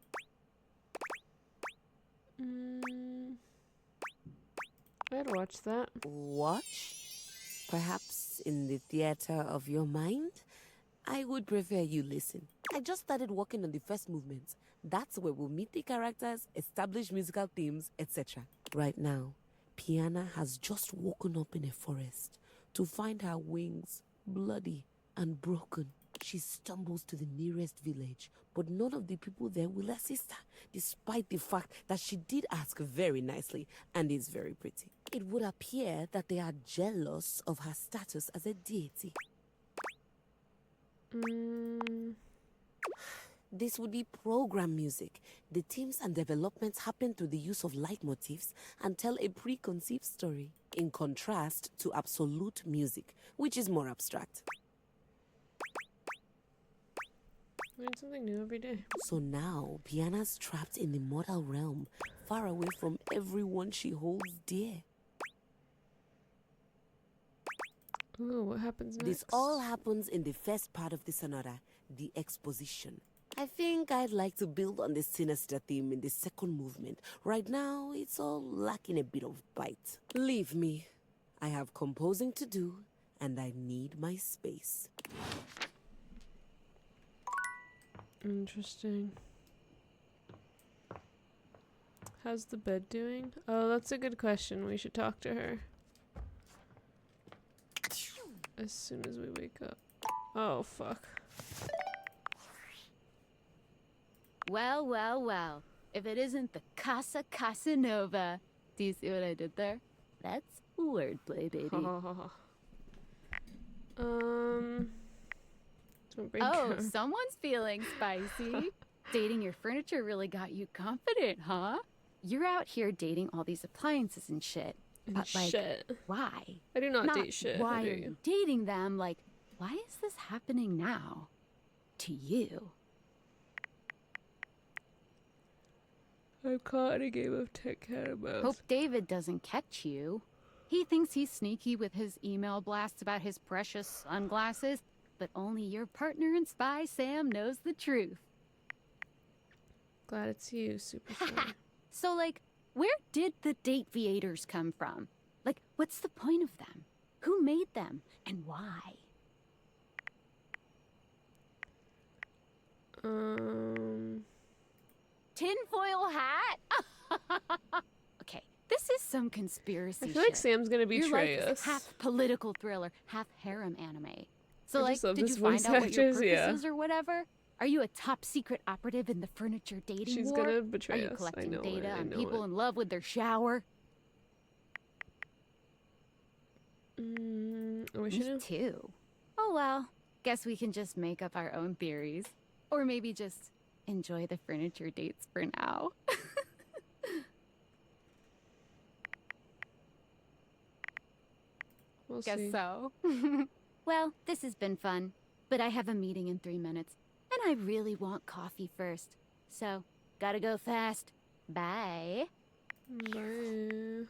I'd watch that. Watch? Perhaps in the theater of your mind? I would prefer you listen. I just started working on the first movement. That's where we'll meet the characters, establish musical themes, etc. Right now, Piana has just woken up in a forest to find her wings bloody and broken. She stumbles to the nearest village, but none of the people there will assist her, despite the fact that she did ask very nicely and is very pretty. It would appear that they are jealous of her status as a deity. This would be program music. The themes and developments happen through the use of leitmotifs and tell a preconceived story, in contrast to absolute music, which is more abstract. Learn something new every day. So now, Piana's trapped in the mortal realm, far away from everyone she holds dear. Ooh, what happens next? This all happens in the first part of the sonata, the exposition. I think I'd like to build on the sinister theme in the second movement. Right now, it's all lacking a bit of bite. Leave me. I have composing to do, and I need my space. Interesting. How's the bed doing? Oh, that's a good question. We should talk to her as soon as we wake up. Oh, fuck. Well, well, well. If it isn't the Casa Casanova. Do you see what I did there? That's wordplay, baby. Oh, someone's feeling spicy. Dating your furniture really got you confident, huh? You're out here dating all these appliances and shit. But like, why? I do not date shit. Why are you dating them? Like, why is this happening now? To you? I'm caught in a game of cat and mouse. Hope David doesn't catch you. He thinks he's sneaky with his email blasts about his precious sunglasses, but only your partner and spy, Sam, knows the truth. Glad it's you, Super Sam. So, like, where did the date viators come from? Like, what's the point of them? Who made them? And why? Tinfoil hat? Okay, this is some conspiracy I feel like Sam's gonna betray Your life us. is half political thriller, half harem anime. So, I like, just love did this you find voice out what your actress, purpose yeah. is or whatever? Are you a top secret operative in the furniture dating She's war? gonna betray Are you us. I collecting know data it, I on know people it. in love with their shower? We Me too. Oh well, guess we can just make up our own theories. Or maybe just enjoy the furniture dates for now. We'll Guess see. so. Well, this has been fun, but I have a meeting in 3 minutes, and I really want coffee first. So, gotta go fast. Bye. Bye.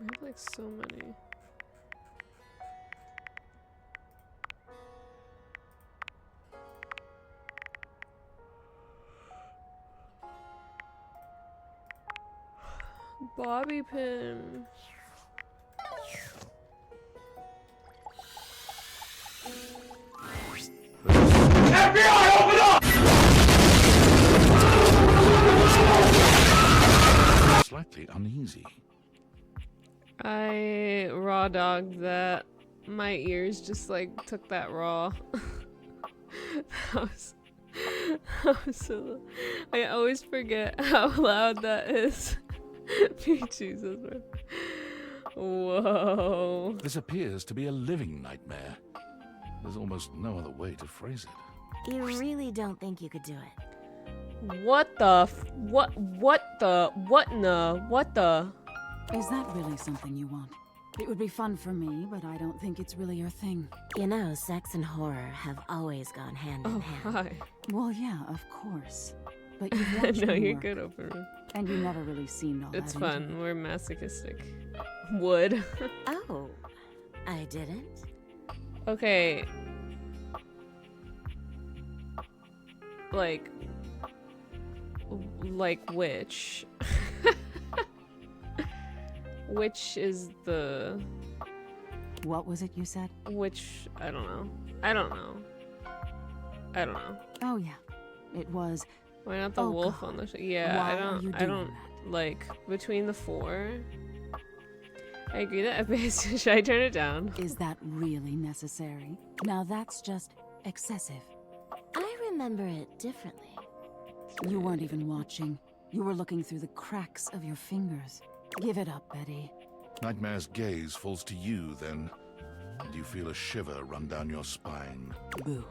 I have like so many. Bobby pin. FBI, open up! Slightly uneasy. I raw dogged that. My ears just like took that raw. that was so. I always forget how loud that is. Jesus, man. Whoa. This appears to be a living nightmare. There's almost no other way to phrase it. You really don't think you could do it? What the what the? Is that really something you want? It would be fun for me, but I don't think it's really your thing. You know, sex and horror have always gone hand in hand. Hi. Well, yeah, of course. But you've watched No, me you're work, good, Oprah. and you never really seemed all It's that fun. into it. We're masochistic. Would. Oh, I didn't? Okay. Like which? Which is the... What was it you said? Which... I don't know. Oh, yeah. It was... Why not the Oh, wolf God. on the... Yeah, Why are you I doing don't... Like, between the four... I agree that should I turn it down? Is that really necessary? Now that's just excessive. I remember it differently. You weren't even watching. You were looking through the cracks of your fingers. Give it up, Betty. Nightmare's gaze falls to you then, and you feel a shiver run down your spine. Boo.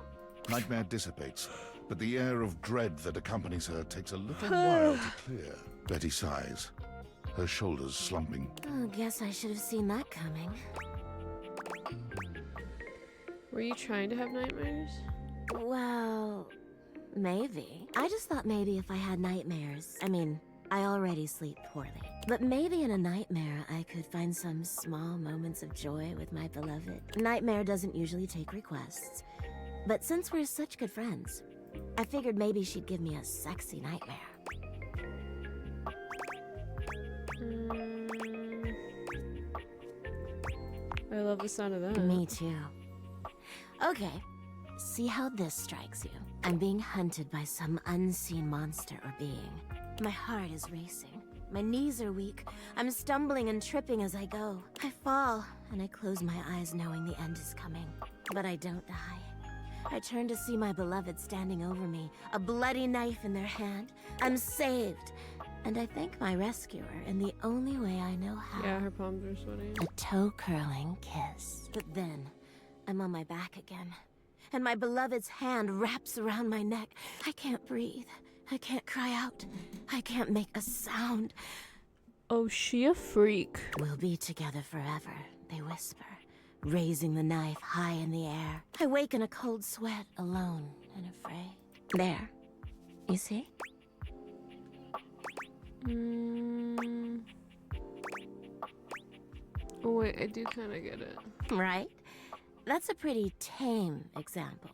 Nightmare dissipates, but the air of dread that accompanies her takes a little while to clear. Betty sighs, her shoulders slumping. Oh, guess I should have seen that coming. Were you trying to have nightmares? Well, maybe. I just thought maybe if I had nightmares, I mean, I already sleep poorly. But maybe in a nightmare, I could find some small moments of joy with my beloved. Nightmare doesn't usually take requests. But since we're such good friends, I figured maybe she'd give me a sexy nightmare. I love the sound of that. Me too. Okay, see how this strikes you. I'm being hunted by some unseen monster or being. My heart is racing. My knees are weak. I'm stumbling and tripping as I go. I fall, and I close my eyes knowing the end is coming. But I don't die. I turn to see my beloved standing over me, a bloody knife in their hand. I'm saved. And I thank my rescuer in the only way I know how. Yeah, her palms are sweaty. A toe-curling kiss. But then, I'm on my back again. And my beloved's hand wraps around my neck. I can't breathe. I can't cry out. I can't make a sound. Oh, she a freak. We'll be together forever, they whisper, raising the knife high in the air. I wake in a cold sweat, alone and afraid. There. You see? Oh wait, I do kind of get it. Right? That's a pretty tame example.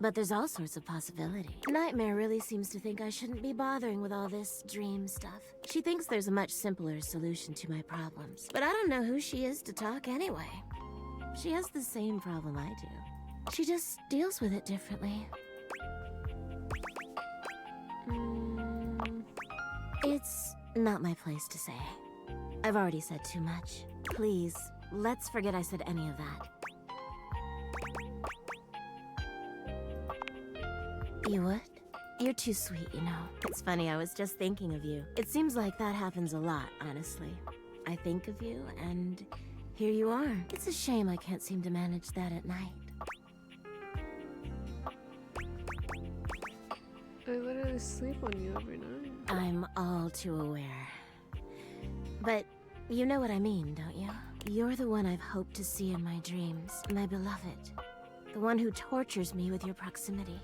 But there's all sorts of possibility. Nightmare really seems to think I shouldn't be bothering with all this dream stuff. She thinks there's a much simpler solution to my problems. But I don't know who she is to talk anyway. She has the same problem I do. She just deals with it differently. It's not my place to say. I've already said too much. Please, let's forget I said any of that. You would? You're too sweet, you know. It's funny, I was just thinking of you. It seems like that happens a lot, honestly. I think of you, and here you are. It's a shame I can't seem to manage that at night. I literally sleep on you every night. I'm all too aware. But you know what I mean, don't you? You're the one I've hoped to see in my dreams, my beloved. The one who tortures me with your proximity.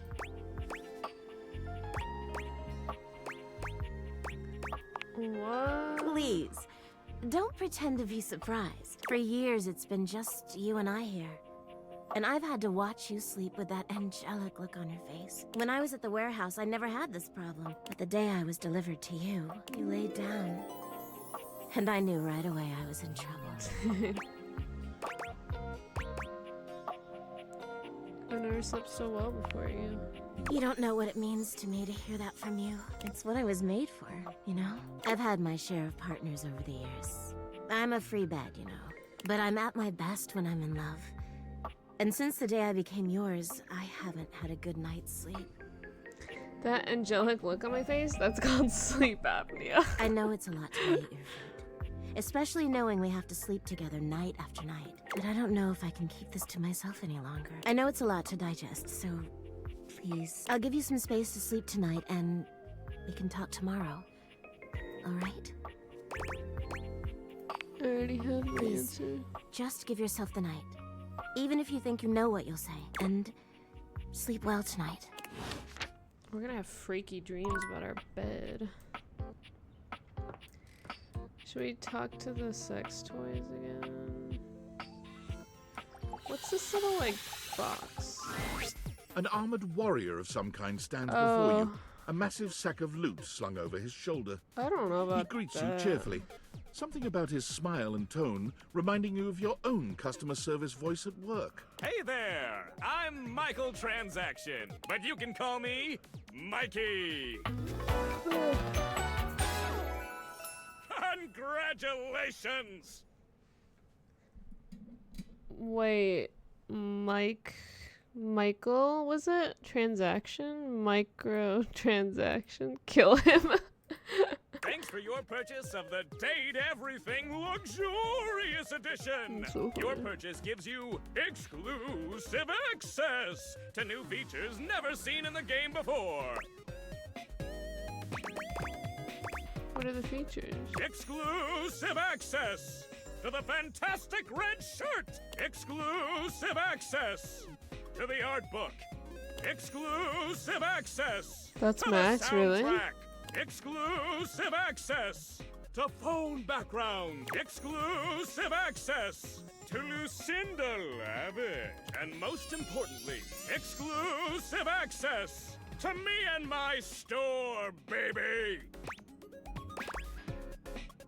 What? Please, don't pretend to be surprised. For years, it's been just you and I here. And I've had to watch you sleep with that angelic look on your face. When I was at the warehouse, I never had this problem. But the day I was delivered to you, you laid down. And I knew right away I was in trouble. I never slept so well before you. You don't know what it means to me to hear that from you. It's what I was made for, you know? I've had my share of partners over the years. I'm a free bed, you know. But I'm at my best when I'm in love. And since the day I became yours, I haven't had a good night's sleep. That angelic look on my face, that's called sleep apnea. I know it's a lot to lay at your feet. Especially knowing we have to sleep together night after night. But I don't know if I can keep this to myself any longer. I know it's a lot to digest, so please. I'll give you some space to sleep tonight, and we can talk tomorrow. All right? I already have my answer. Just give yourself the night. Even if you think you know what you'll say. And sleep well tonight. We're gonna have freaky dreams about our bed. Should we talk to the sex toys again? What's this little, like, box? An armored warrior of some kind stands before you, a massive sack of loot slung over his shoulder. I don't know about He greets that. you cheerfully, something about his smile and tone reminding you of your own customer service voice at work. Hey there! I'm Michael Transaction, but you can call me Mikey! Congratulations! Wait, Michael, was it? Transaction? Microtransaction? Kill him. Thanks for your purchase of the Date Everything Luxurious Edition! So Your purchase gives you exclusive access to new features never seen in the game before! What are the features? Exclusive access to the fantastic red shirt! Exclusive access to the art book! Exclusive access That's to Max, the really? soundtrack! Exclusive access to phone background. Exclusive access to Lucinda Lavage. And most importantly, exclusive access to me and my store, baby.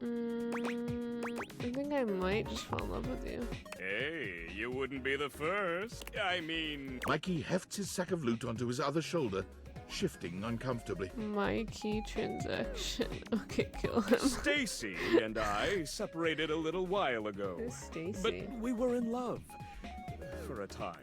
I think I might just fall in love with you. Hey, you wouldn't be the first. I mean... Mikey hefts his sack of loot onto his other shoulder, shifting uncomfortably. Mikey transaction. Okay, kill him. Stacy and I separated a little while ago. Who's Stacy? But we were in love. For a time.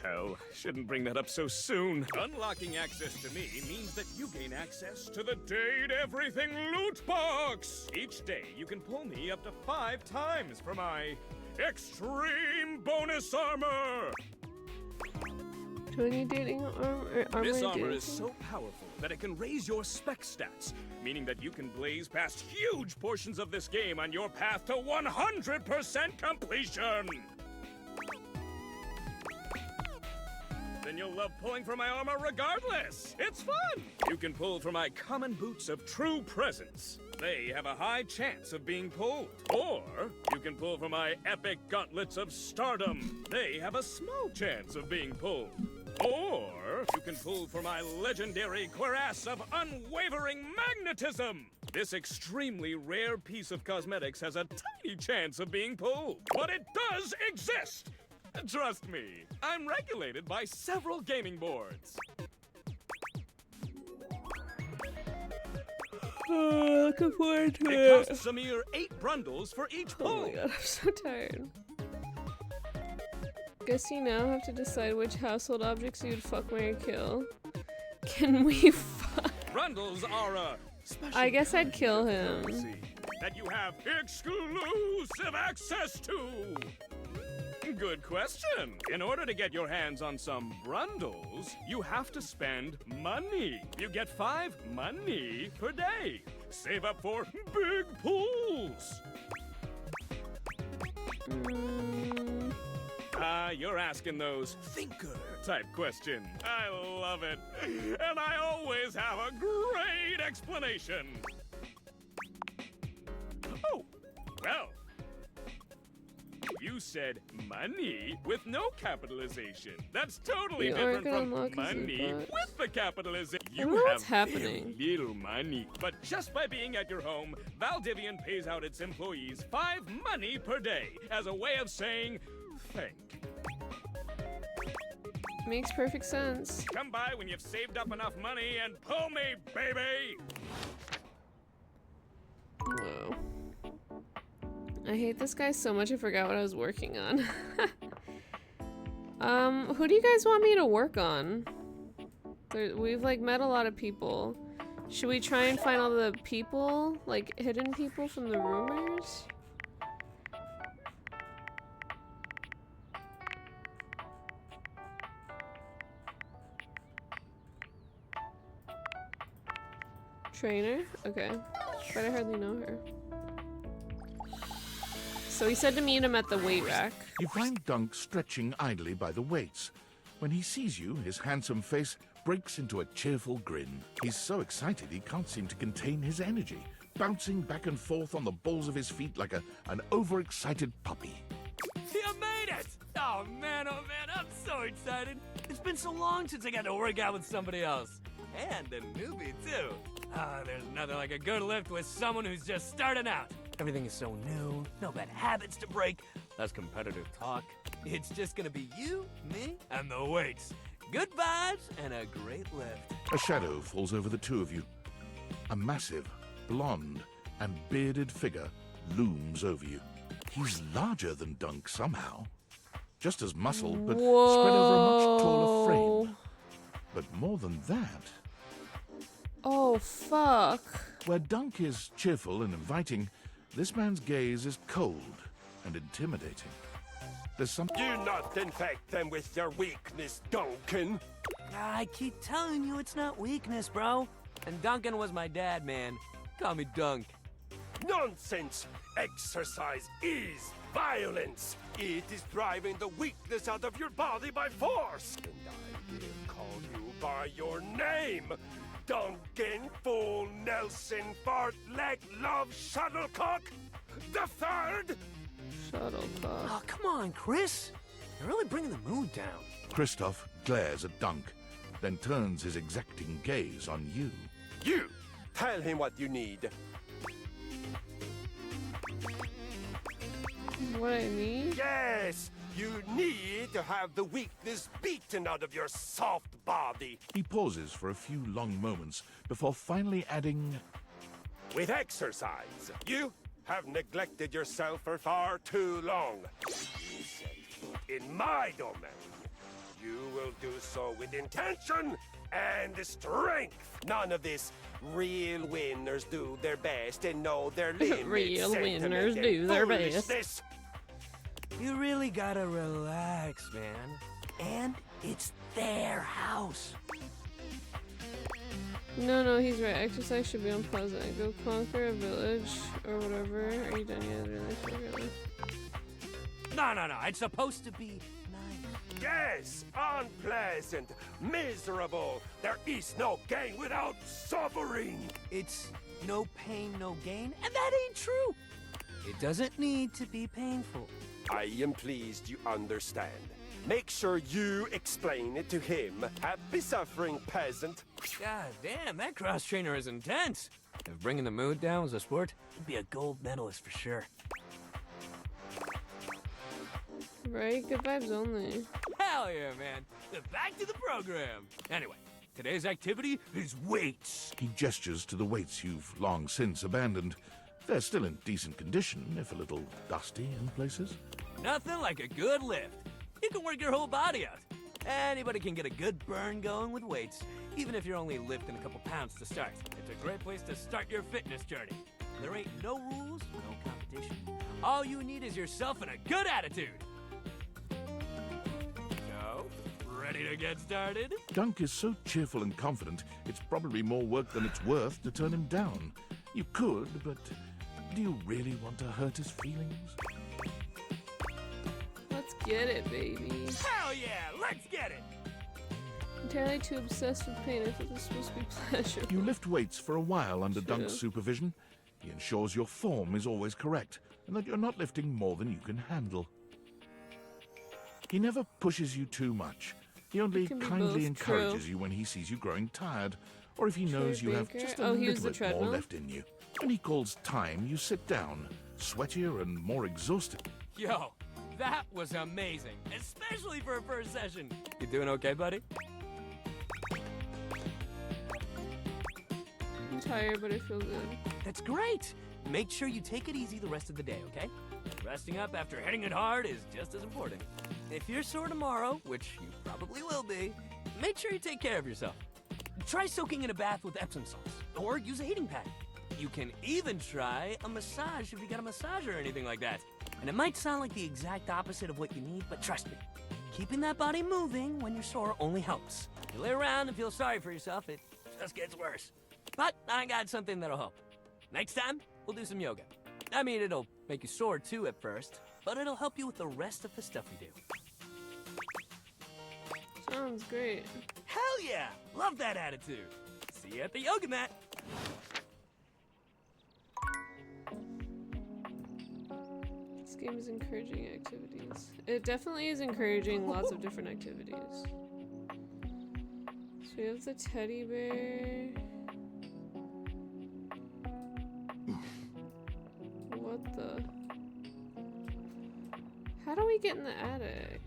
Hell, shouldn't bring that up so soon. Unlocking access to me means that you gain access to the Date Everything loot box. Each day, you can pull me up to 5 times for my extreme bonus armor. Do I need dating armor? This armor is so powerful that it can raise your spec stats, meaning that you can blaze past huge portions of this game on your path to 100% completion. Then you'll love pulling from my armor regardless. It's fun! You can pull from my common boots of true presence. They have a high chance of being pulled. Or you can pull from my epic gauntlets of stardom. They have a small chance of being pulled. Or you can pull from my legendary cuirass of unwavering magnetism. This extremely rare piece of cosmetics has a tiny chance of being pulled. But it does exist! Trust me, I'm regulated by several gaming boards. Looking forward to it. It costs a mere 8 brundles for each pull. Oh my god, I'm so tired. Guess you now have to decide which household objects you'd fuck, marry, kill. Can we fuck? Brundles are a special I guess I'd kill him. That you have exclusive access to. Good question. In order to get your hands on some brundles, you have to spend money. You get 5 money per day. Save up for big pools. You're asking those thinker type questions. I love it. And I always have a great explanation. Oh, well. You said money with no capitalization. That's totally different from money with the capitalization. You have happening. Very little money. But just by being at your home, Valdivian pays out its employees 5 money per day as a way of saying thank. Makes perfect sense. Come by when you've saved up enough money and pull me, baby! Whoa. I hate this guy so much I forgot what I was working on. Who do you guys want me to work on? We've like met a lot of people. Should we try and find all the people? Like hidden people from the rumors? Trainer? Okay. But I hardly know her. So he said to meet him at the weight rack. You find Dunk stretching idly by the weights. When he sees you, his handsome face breaks into a cheerful grin. He's so excited he can't seem to contain his energy, bouncing back and forth on the balls of his feet like an overexcited puppy. You made it! Oh man, I'm so excited. It's been so long since I got to work out with somebody else. And a newbie, too. There's nothing like a good lift with someone who's just starting out. Everything is so new, no bad habits to break, less competitive talk. It's just gonna be you, me, and the weights. Good vibes and a great lift. A shadow falls over the two of you. A massive, blonde, and bearded figure looms over you. He's larger than Dunk somehow. Just as muscled, but spread over a much taller frame. But more than that... Oh, fuck. Where Dunk is cheerful and inviting, this man's gaze is cold and intimidating. There's some... Do not infect them with your weakness, Duncan. I keep telling you it's not weakness, bro. And Duncan was my dad, man. Call me Dunk. Nonsense! Exercise is violence. It is driving the weakness out of your body by force. And I didn't call you by your name. Duncan Full Nelson Fart Leg Love Shuttlecock the Third. Shuttlecock. Oh, come on, Chris. You're really bringing the mood down. Kristoff glares at Dunk, then turns his exacting gaze on you. You tell him what you need. What I need? Yes, you need to have the weakness beaten out of your soft body. He pauses for a few long moments before finally adding, with exercise. You have neglected yourself for far too long. You set foot in my domain. You will do so with intention and strength. None of this real winners do their best and know their limits. Real winners do their best. You really gotta relax, man. And it's their house. No, he's right. Exercise should be unpleasant. Go conquer a village or whatever. Are you done yet? No. It's supposed to be nice. Yes, unpleasant, miserable. There is no gain without suffering. It's no pain, no gain, and that ain't true. It doesn't need to be painful. I am pleased you understand. Make sure you explain it to him. Happy suffering, peasant. God damn, that cross trainer is intense. If bringing the mood down was a sport, he'd be a gold medalist for sure. Right? Good vibes only. Hell yeah, man. Back to the program. Anyway, today's activity is weights. He gestures to the weights you've long since abandoned. They're still in decent condition, if a little dusty in places. Nothing like a good lift. You can work your whole body out. Anybody can get a good burn going with weights, even if you're only lifting a couple pounds to start. It's a great place to start your fitness journey. There ain't no rules, no competition. All you need is yourself and a good attitude. So, ready to get started? Dunk is so cheerful and confident, it's probably more work than it's worth to turn him down. You could, but do you really want to hurt his feelings? Let's get it, baby. Hell yeah, let's get it! Entirely too obsessed with pain. I thought this was supposed to be pleasure. You lift weights for a while under Dunk's supervision. He ensures your form is always correct and that you're not lifting more than you can handle. He never pushes you too much. He only kindly encourages you when he sees you growing tired, or if he knows you have just a little bit more left in you. When he calls time, you sit down, sweatier and more exhausted. Yo, that was amazing, especially for a first session. You doing okay, buddy? I'm tired, but I feel good. That's great. Make sure you take it easy the rest of the day, okay? Resting up after hitting it hard is just as important. If you're sore tomorrow, which you probably will be, make sure you take care of yourself. Try soaking in a bath with Epsom salts, or use a heating pad. You can even try a massage if you got a massager or anything like that. And it might sound like the exact opposite of what you need, but trust me, keeping that body moving when you're sore only helps. You lay around and feel sorry for yourself, it just gets worse. But I got something that'll help. Next time, we'll do some yoga. I mean, it'll make you sore too at first, but it'll help you with the rest of the stuff you do. Sounds great. Hell yeah! Love that attitude. See you at the yoga mat. This game is encouraging activities. It definitely is encouraging lots of different activities. So we have the teddy bear. What the? How do we get in the attic?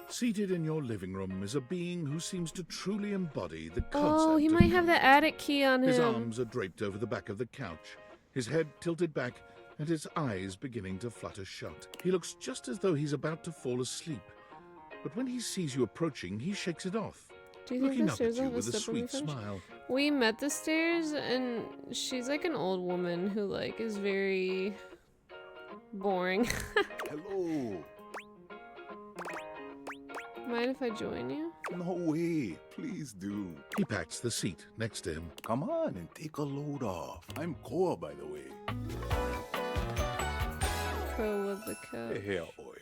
Seated in your living room is a being who seems to truly embody the concept. Oh, he might have the attic key on him. His arms are draped over the back of the couch, his head tilted back, and his eyes beginning to flutter shut. He looks just as though he's about to fall asleep. But when he sees you approaching, he shakes it off, Do you think looking the up stairs at you will have with a a step on the sweet fence? smile. We met the stairs, and she's like an old woman who like is very boring. Hello. Mind if I join you? No way. Please do. He pats the seat next to him. Come on and take a load off. I'm Koa, by the way. Crow with the couch. Hey, boy.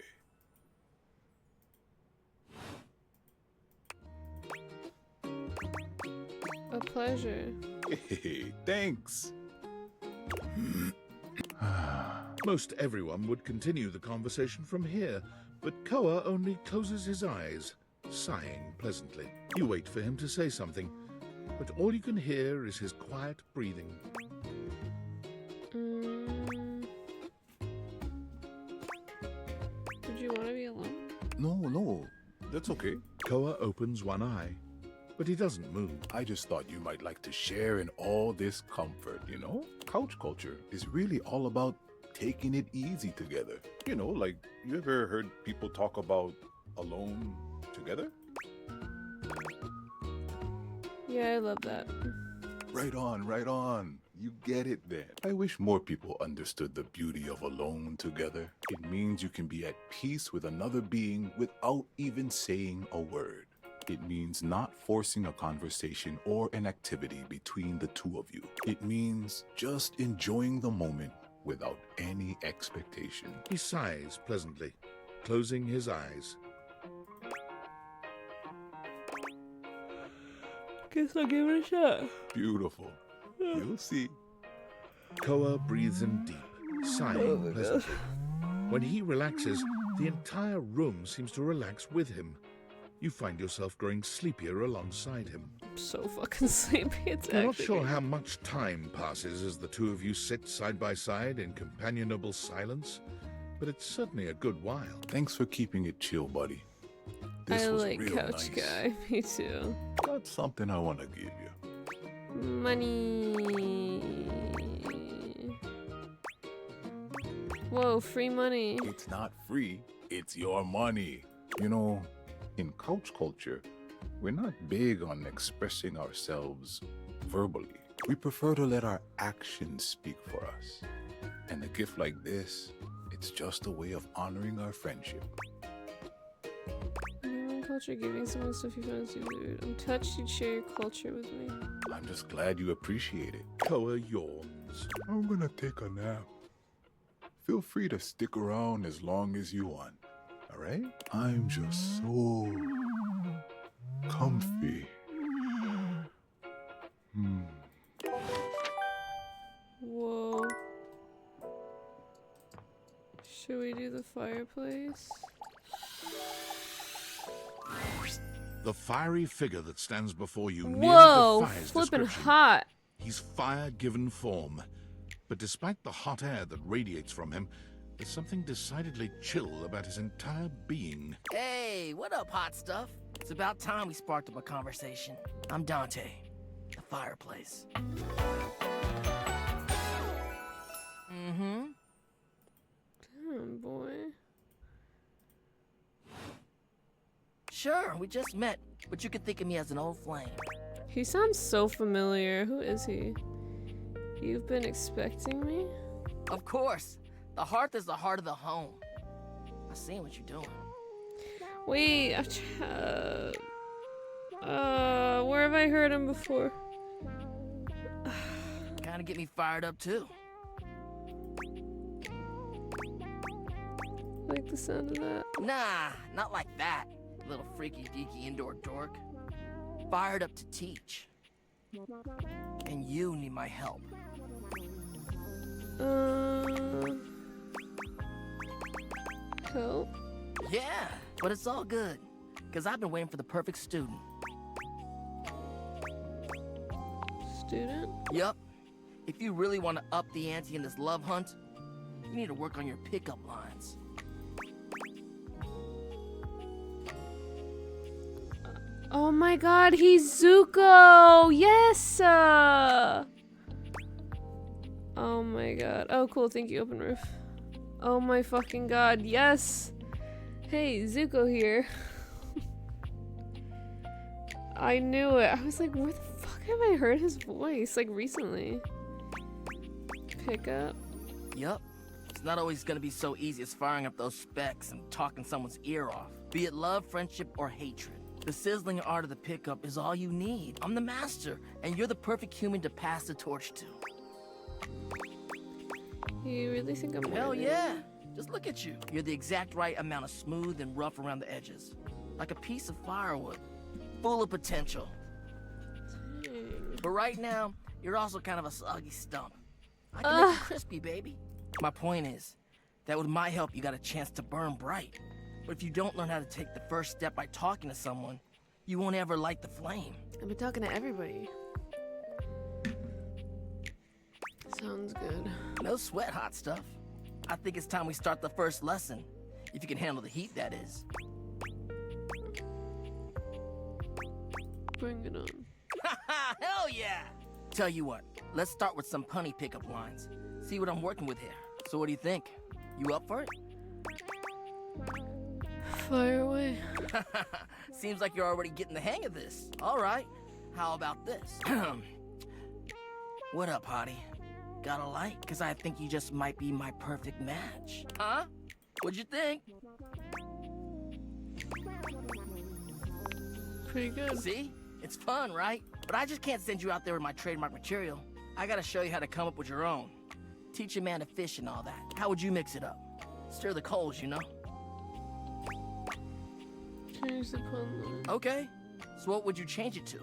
A pleasure. Hey, thanks. Most everyone would continue the conversation from here, but Koa only closes his eyes, sighing pleasantly. You wait for him to say something, but all you can hear is his quiet breathing. Did you want to be alone? No, that's okay. Koa opens one eye, but he doesn't move. I just thought you might like to share in all this comfort, you know? Couch culture is really all about taking it easy together. You know, like, you ever heard people talk about alone together? Yeah, I love that. Right on, right on. You get it then. I wish more people understood the beauty of alone together. It means you can be at peace with another being without even saying a word. It means not forcing a conversation or an activity between the two of you. It means just enjoying the moment without any expectation. He sighs pleasantly, closing his eyes. Guess I'll give it a shot. Beautiful. You'll see. Koa breathes in deep, sighing pleasantly. When he relaxes, the entire room seems to relax with him. You find yourself growing sleepier alongside him. I'm so fucking sleepy. It's You're not sure how much time passes as the two of you sit side by side in companionable silence, but it's certainly a good while. Thanks for keeping it chill, buddy. This I was like real couch nice. guy. Me too. That's something I want to give you. Money. Whoa, free money. It's not free, it's your money. You know, in couch culture, we're not big on expressing ourselves verbally. We prefer to let our actions speak for us. And a gift like this, it's just a way of honoring our friendship. Culture, giving someone stuff you found super weird. I'm touched you'd share your culture with me. I'm just glad you appreciate it. Koa yawns. I'm gonna take a nap. Feel free to stick around as long as you want, alright? I'm just so comfy. Whoa. Should we do the fireplace? The fiery figure that stands before you Whoa, nearly defies flippin' description. hot. He's fire given form. But despite the hot air that radiates from him, there's something decidedly chill about his entire being. Hey, what up, hot stuff? It's about time we sparked up a conversation. I'm Dante, the fireplace. Damn, boy. Sure, we just met, but you could think of me as an old flame. He sounds so familiar. Who is he? You've been expecting me? Of course. The hearth is the heart of the home. I seen what you're doing. Wait, where have I heard him before? Kinda get me fired up too. Like the sound of that? Nah, not like that, little freaky deaky indoor dork. Fired up to teach. And you need my help. Help? Yeah, but it's all good. Because I've been waiting for the perfect student. Student? Yup. If you really want to up the ante in this love hunt, you need to work on your pickup lines. Oh my god, he's Zuko! Yes! Oh my god. Oh, cool. Thank you, Open Roof. Oh my fucking god. Yes! Hey, Zuko here. I knew it. I was like, where the fuck have I heard his voice? Like, recently. Pick up. Yup. It's not always gonna be so easy as firing up those specs and talking someone's ear off. Be it love, friendship, or hatred. The sizzling art of the pickup is all you need. I'm the master, and you're the perfect human to pass the torch to. You really think I'm Hell yeah! Just look at you. You're the exact right amount of smooth and rough around the edges. Like a piece of firewood. Full of potential. But right now, you're also kind of a soggy stump. I can make you crispy, baby. My point is, that with my help, you got a chance to burn bright. But if you don't learn how to take the first step by talking to someone, you won't ever light the flame. I've been talking to everybody. Sounds good. No sweat, hot stuff. I think it's time we start the first lesson. If you can handle the heat, that is. Bring it on. Haha, hell yeah! Tell you what, let's start with some punny pickup lines. See what I'm working with here. So what do you think? You up for it? Fire away. Seems like you're already getting the hang of this. All right, how about this? What up, hottie? Got a light? Because I think you just might be my perfect match. Huh? What'd you think? Pretty good. See? It's fun, right? But I just can't send you out there with my trademark material. I gotta show you how to come up with your own. Teach a man to fish and all that. How would you mix it up? Stir the coals, you know? Change the pun line. Okay. So what would you change it to?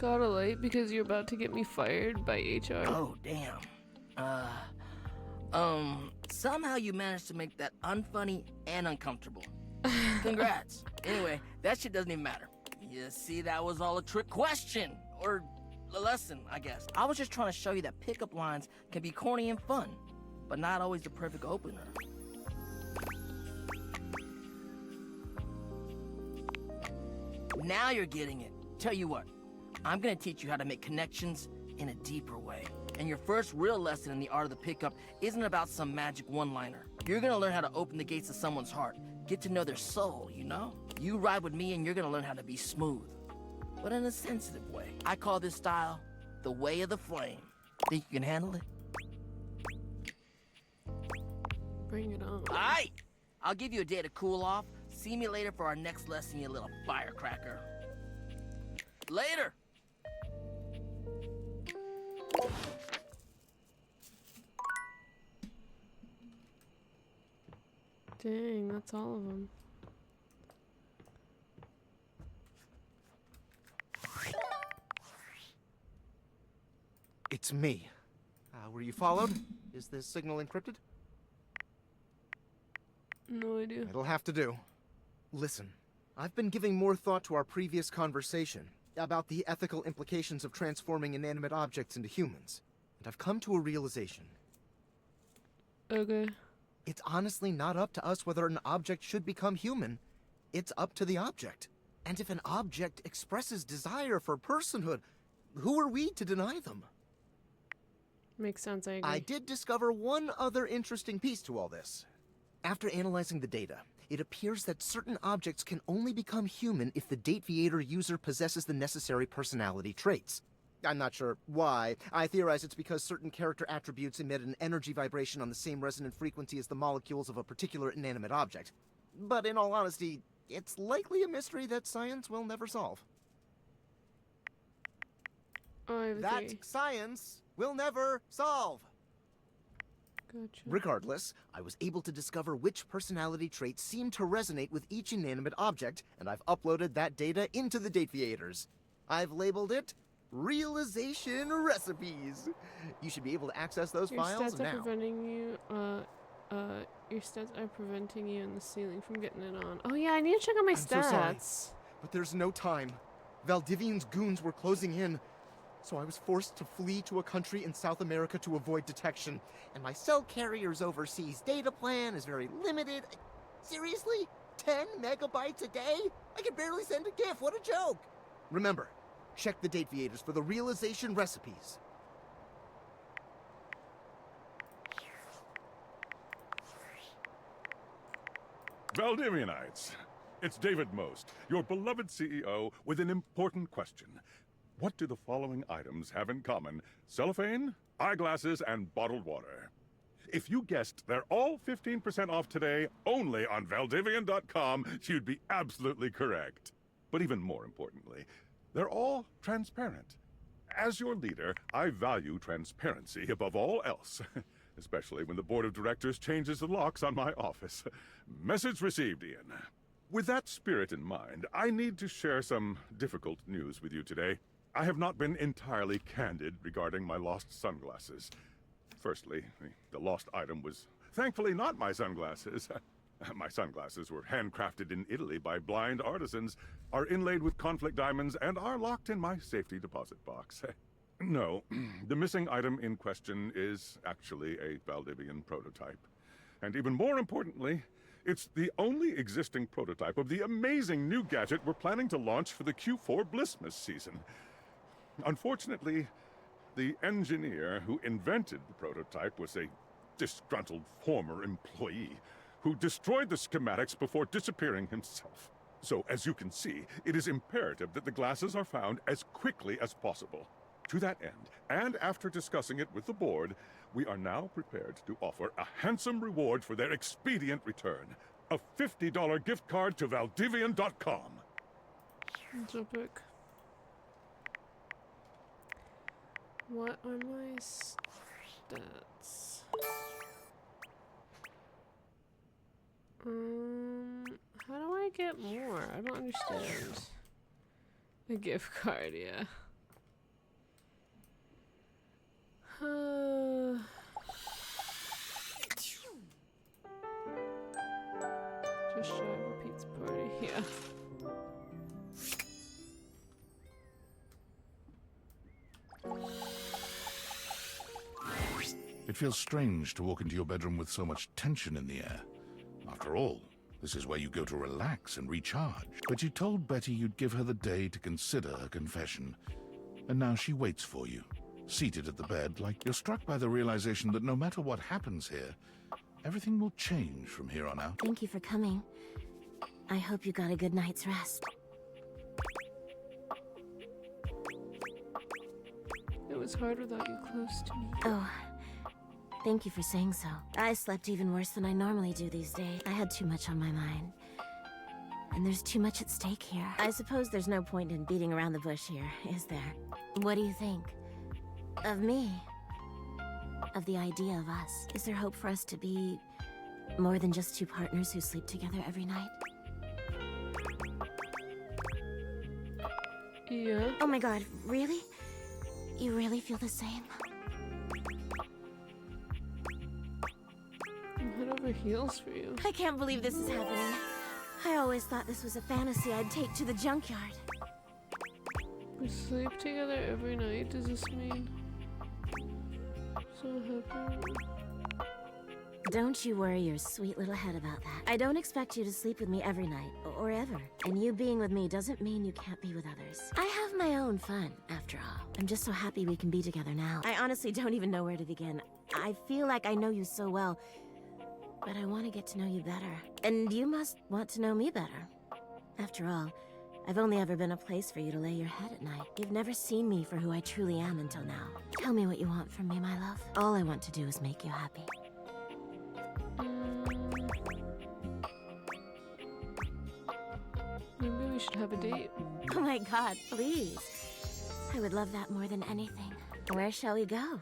Got a light because you're about to get me fired by HR. Oh, damn. Somehow you managed to make that unfunny and uncomfortable. Congrats. Anyway, that shit doesn't even matter. You see, that was all a trick question. Or a lesson, I guess. I was just trying to show you that pickup lines can be corny and fun, but not always the perfect opener. Now you're getting it. Tell you what, I'm gonna teach you how to make connections in a deeper way. And your first real lesson in the art of the pickup isn't about some magic one-liner. You're gonna learn how to open the gates of someone's heart, get to know their soul, you know? You ride with me and you're gonna learn how to be smooth, but in a sensitive way. I call this style the way of the flame. Think you can handle it? Bring it on. All right, I'll give you a day to cool off. See me later for our next lesson, you little firecracker. Later! Dang, that's all of them. It's me. Were you followed? Is this signal encrypted? No idea. It'll have to do. Listen, I've been giving more thought to our previous conversation about the ethical implications of transforming inanimate objects into humans, and I've come to a realization. Okay. It's honestly not up to us whether an object should become human. It's up to the object. And if an object expresses desire for personhood, who are we to deny them? Makes sense, I agree. I did discover one other interesting piece to all this. After analyzing the data, it appears that certain objects can only become human if the DateViator user possesses the necessary personality traits. I'm not sure why. I theorize it's because certain character attributes emit an energy vibration on the same resonant frequency as the molecules of a particular inanimate object. But in all honesty, it's likely a mystery that science will never solve. That science will never solve! Gotcha. Regardless, I was able to discover which personality traits seem to resonate with each inanimate object, and I've uploaded that data into the DateViators. I've labeled it Realization Recipes. You should be able to access those files now. Your stats are preventing you in the ceiling from getting it on. Oh yeah, I need to check out my stats. So sorry, but there's no time. Valdivian's goons were closing in, so I was forced to flee to a country in South America to avoid detection. And my cell carrier's overseas data plan is very limited. Seriously? 10 megabytes a day? I can barely send a GIF, what a joke! Remember, check the DateViators for the realization recipes. Valdivianites, it's David Most, your beloved CEO, with an important question. What do the following items have in common? Cellophane, eyeglasses, and bottled water. If you guessed they're all 15% off today only on Valdivian.com, you'd be absolutely correct. But even more importantly, they're all transparent. As your leader, I value transparency above all else, especially when the board of directors changes the locks on my office. Message received, Ian. With that spirit in mind, I need to share some difficult news with you today. I have not been entirely candid regarding my lost sunglasses. Firstly, the lost item was thankfully not my sunglasses. My sunglasses were handcrafted in Italy by blind artisans, are inlaid with conflict diamonds, and are locked in my safety deposit box. No, the missing item in question is actually a Valdivian prototype. And even more importantly, it's the only existing prototype of the amazing new gadget we're planning to launch for the Q4 Blissmas season. Unfortunately, the engineer who invented the prototype was a disgruntled former employee who destroyed the schematics before disappearing himself. So, as you can see, it is imperative that the glasses are found as quickly as possible. To that end, and after discussing it with the board, we are now prepared to offer a handsome reward for their expedient return. A $50 gift card to Valdivian.com. That's epic. What are my stats? How do I get more? I don't understand. A gift card, yeah. Just shy of a pizza party, yeah. It feels strange to walk into your bedroom with so much tension in the air. After all, this is where you go to relax and recharge. But you told Betty you'd give her the day to consider her confession. And now she waits for you, seated at the bed, like you're struck by the realization that no matter what happens here, everything will change from here on out. Thank you for coming. I hope you got a good night's rest. It was hard without you close to me. Oh, thank you for saying so. I slept even worse than I normally do these days. I had too much on my mind. And there's too much at stake here. I suppose there's no point in beating around the bush here, is there? What do you think? Of me? Of the idea of us? Is there hope for us to be more than just two partners who sleep together every night? Yeah. Oh my god, really? You really feel the same? I'm head over heels for you. I can't believe this is happening. I always thought this was a fantasy I'd take to the junkyard. We sleep together every night, does this mean? So happy. Don't you worry your sweet little head about that. I don't expect you to sleep with me every night, or ever. And you being with me doesn't mean you can't be with others. I have my own fun, after all. I'm just so happy we can be together now. I honestly don't even know where to begin. I feel like I know you so well, but I want to get to know you better. And you must want to know me better. After all, I've only ever been a place for you to lay your head at night. You've never seen me for who I truly am until now. Tell me what you want from me, my love. All I want to do is make you happy. Maybe we should have a date. Oh my god, please. I would love that more than anything. Where shall we go?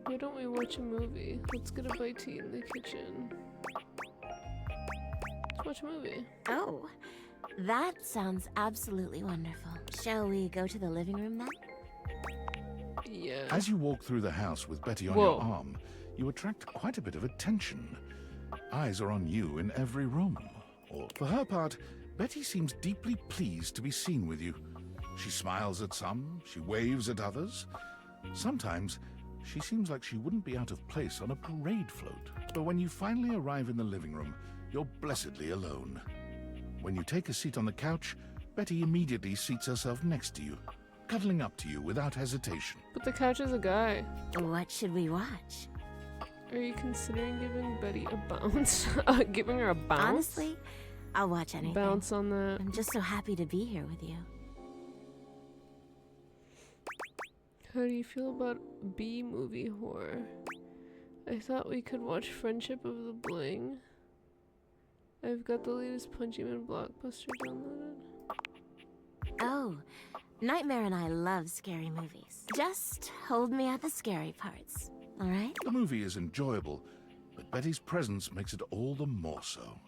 Why don't we watch a movie? Let's get a bite to eat in the kitchen. Let's watch a movie. Oh, that sounds absolutely wonderful. Shall we go to the living room then? Yeah. As you walk through the house with Betty on your arm, you attract quite a bit of attention. Eyes are on you in every room. Or, for her part, Betty seems deeply pleased to be seen with you. She smiles at some, she waves at others. Sometimes, she seems like she wouldn't be out of place on a parade float. But when you finally arrive in the living room, you're blessedly alone. When you take a seat on the couch, Betty immediately seats herself next to you, cuddling up to you without hesitation. But the couch is a guy. What should we watch? Are you considering giving Betty a bounce? Giving her a bounce? Honestly, I'll watch anything. Bounce on that. I'm just so happy to be here with you. How do you feel about B-movie horror? I thought we could watch Friendship of the Bling. I've got the latest Punchy Man blockbuster downloaded. Oh, Nightmare and I love scary movies. Just hold me at the scary parts, alright? The movie is enjoyable, but Betty's presence makes it all the more so.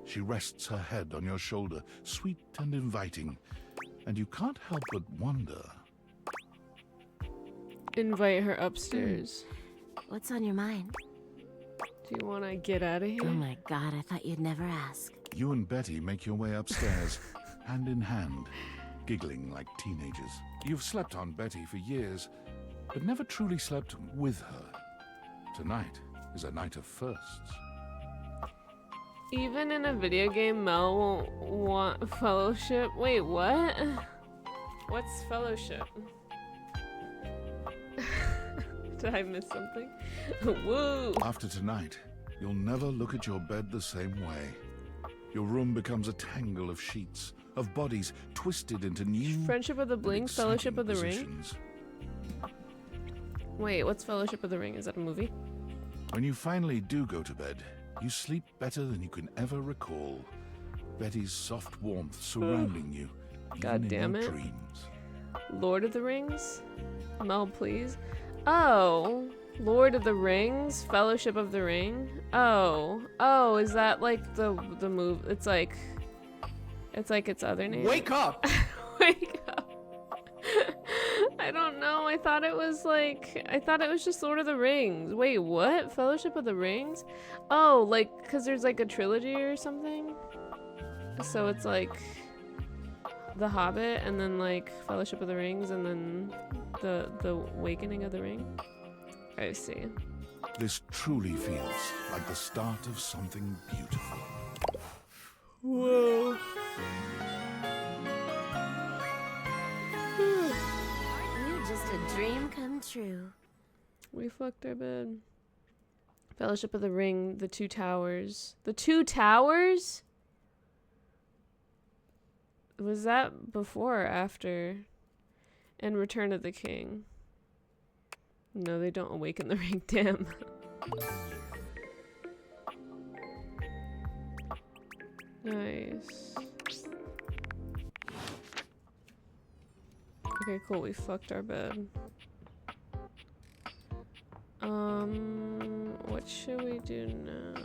She rests her head on your shoulder, sweet and inviting, and you can't help but wonder. Invite her upstairs. What's on your mind? Do you want to get out of here? Oh my god, I thought you'd never ask. You and Betty make your way upstairs, hand in hand, giggling like teenagers. You've slept on Betty for years, but never truly slept with her. Tonight is a night of firsts. Even in a video game, Mel won't want fellowship. Wait, what? What's fellowship? Did I miss something? Woo! After tonight, you'll never look at your bed the same way. Your room becomes a tangle of sheets, of bodies twisted into new... Friendship of the Bling, Fellowship of the positions. Ring? Wait, what's Fellowship of the Ring? Is that a movie? When you finally do go to bed, you sleep better than you can ever recall. Betty's soft warmth surrounding you, God even damn in your it. dreams. Lord of the Rings? Mel, please. Oh, Lord of the Rings? Fellowship of the Ring? Oh, is that like the move? It's like its other name. Wake up! Wake up. I don't know. I thought it was just Lord of the Rings. Wait, what? Fellowship of the Rings? Oh, like, cause there's like a trilogy or something. So it's like The Hobbit, and then like Fellowship of the Rings, and then the Awakening of the Ring. I see. This truly feels like the start of something beautiful. Whoa. Aren't you just a dream come true? We fucked our bed. Fellowship of the Ring, the Two Towers. The Two Towers? Was that before or after? And Return of the King. No, they don't awaken the ring, damn. Nice. Okay, cool, we fucked our bed. What should we do now?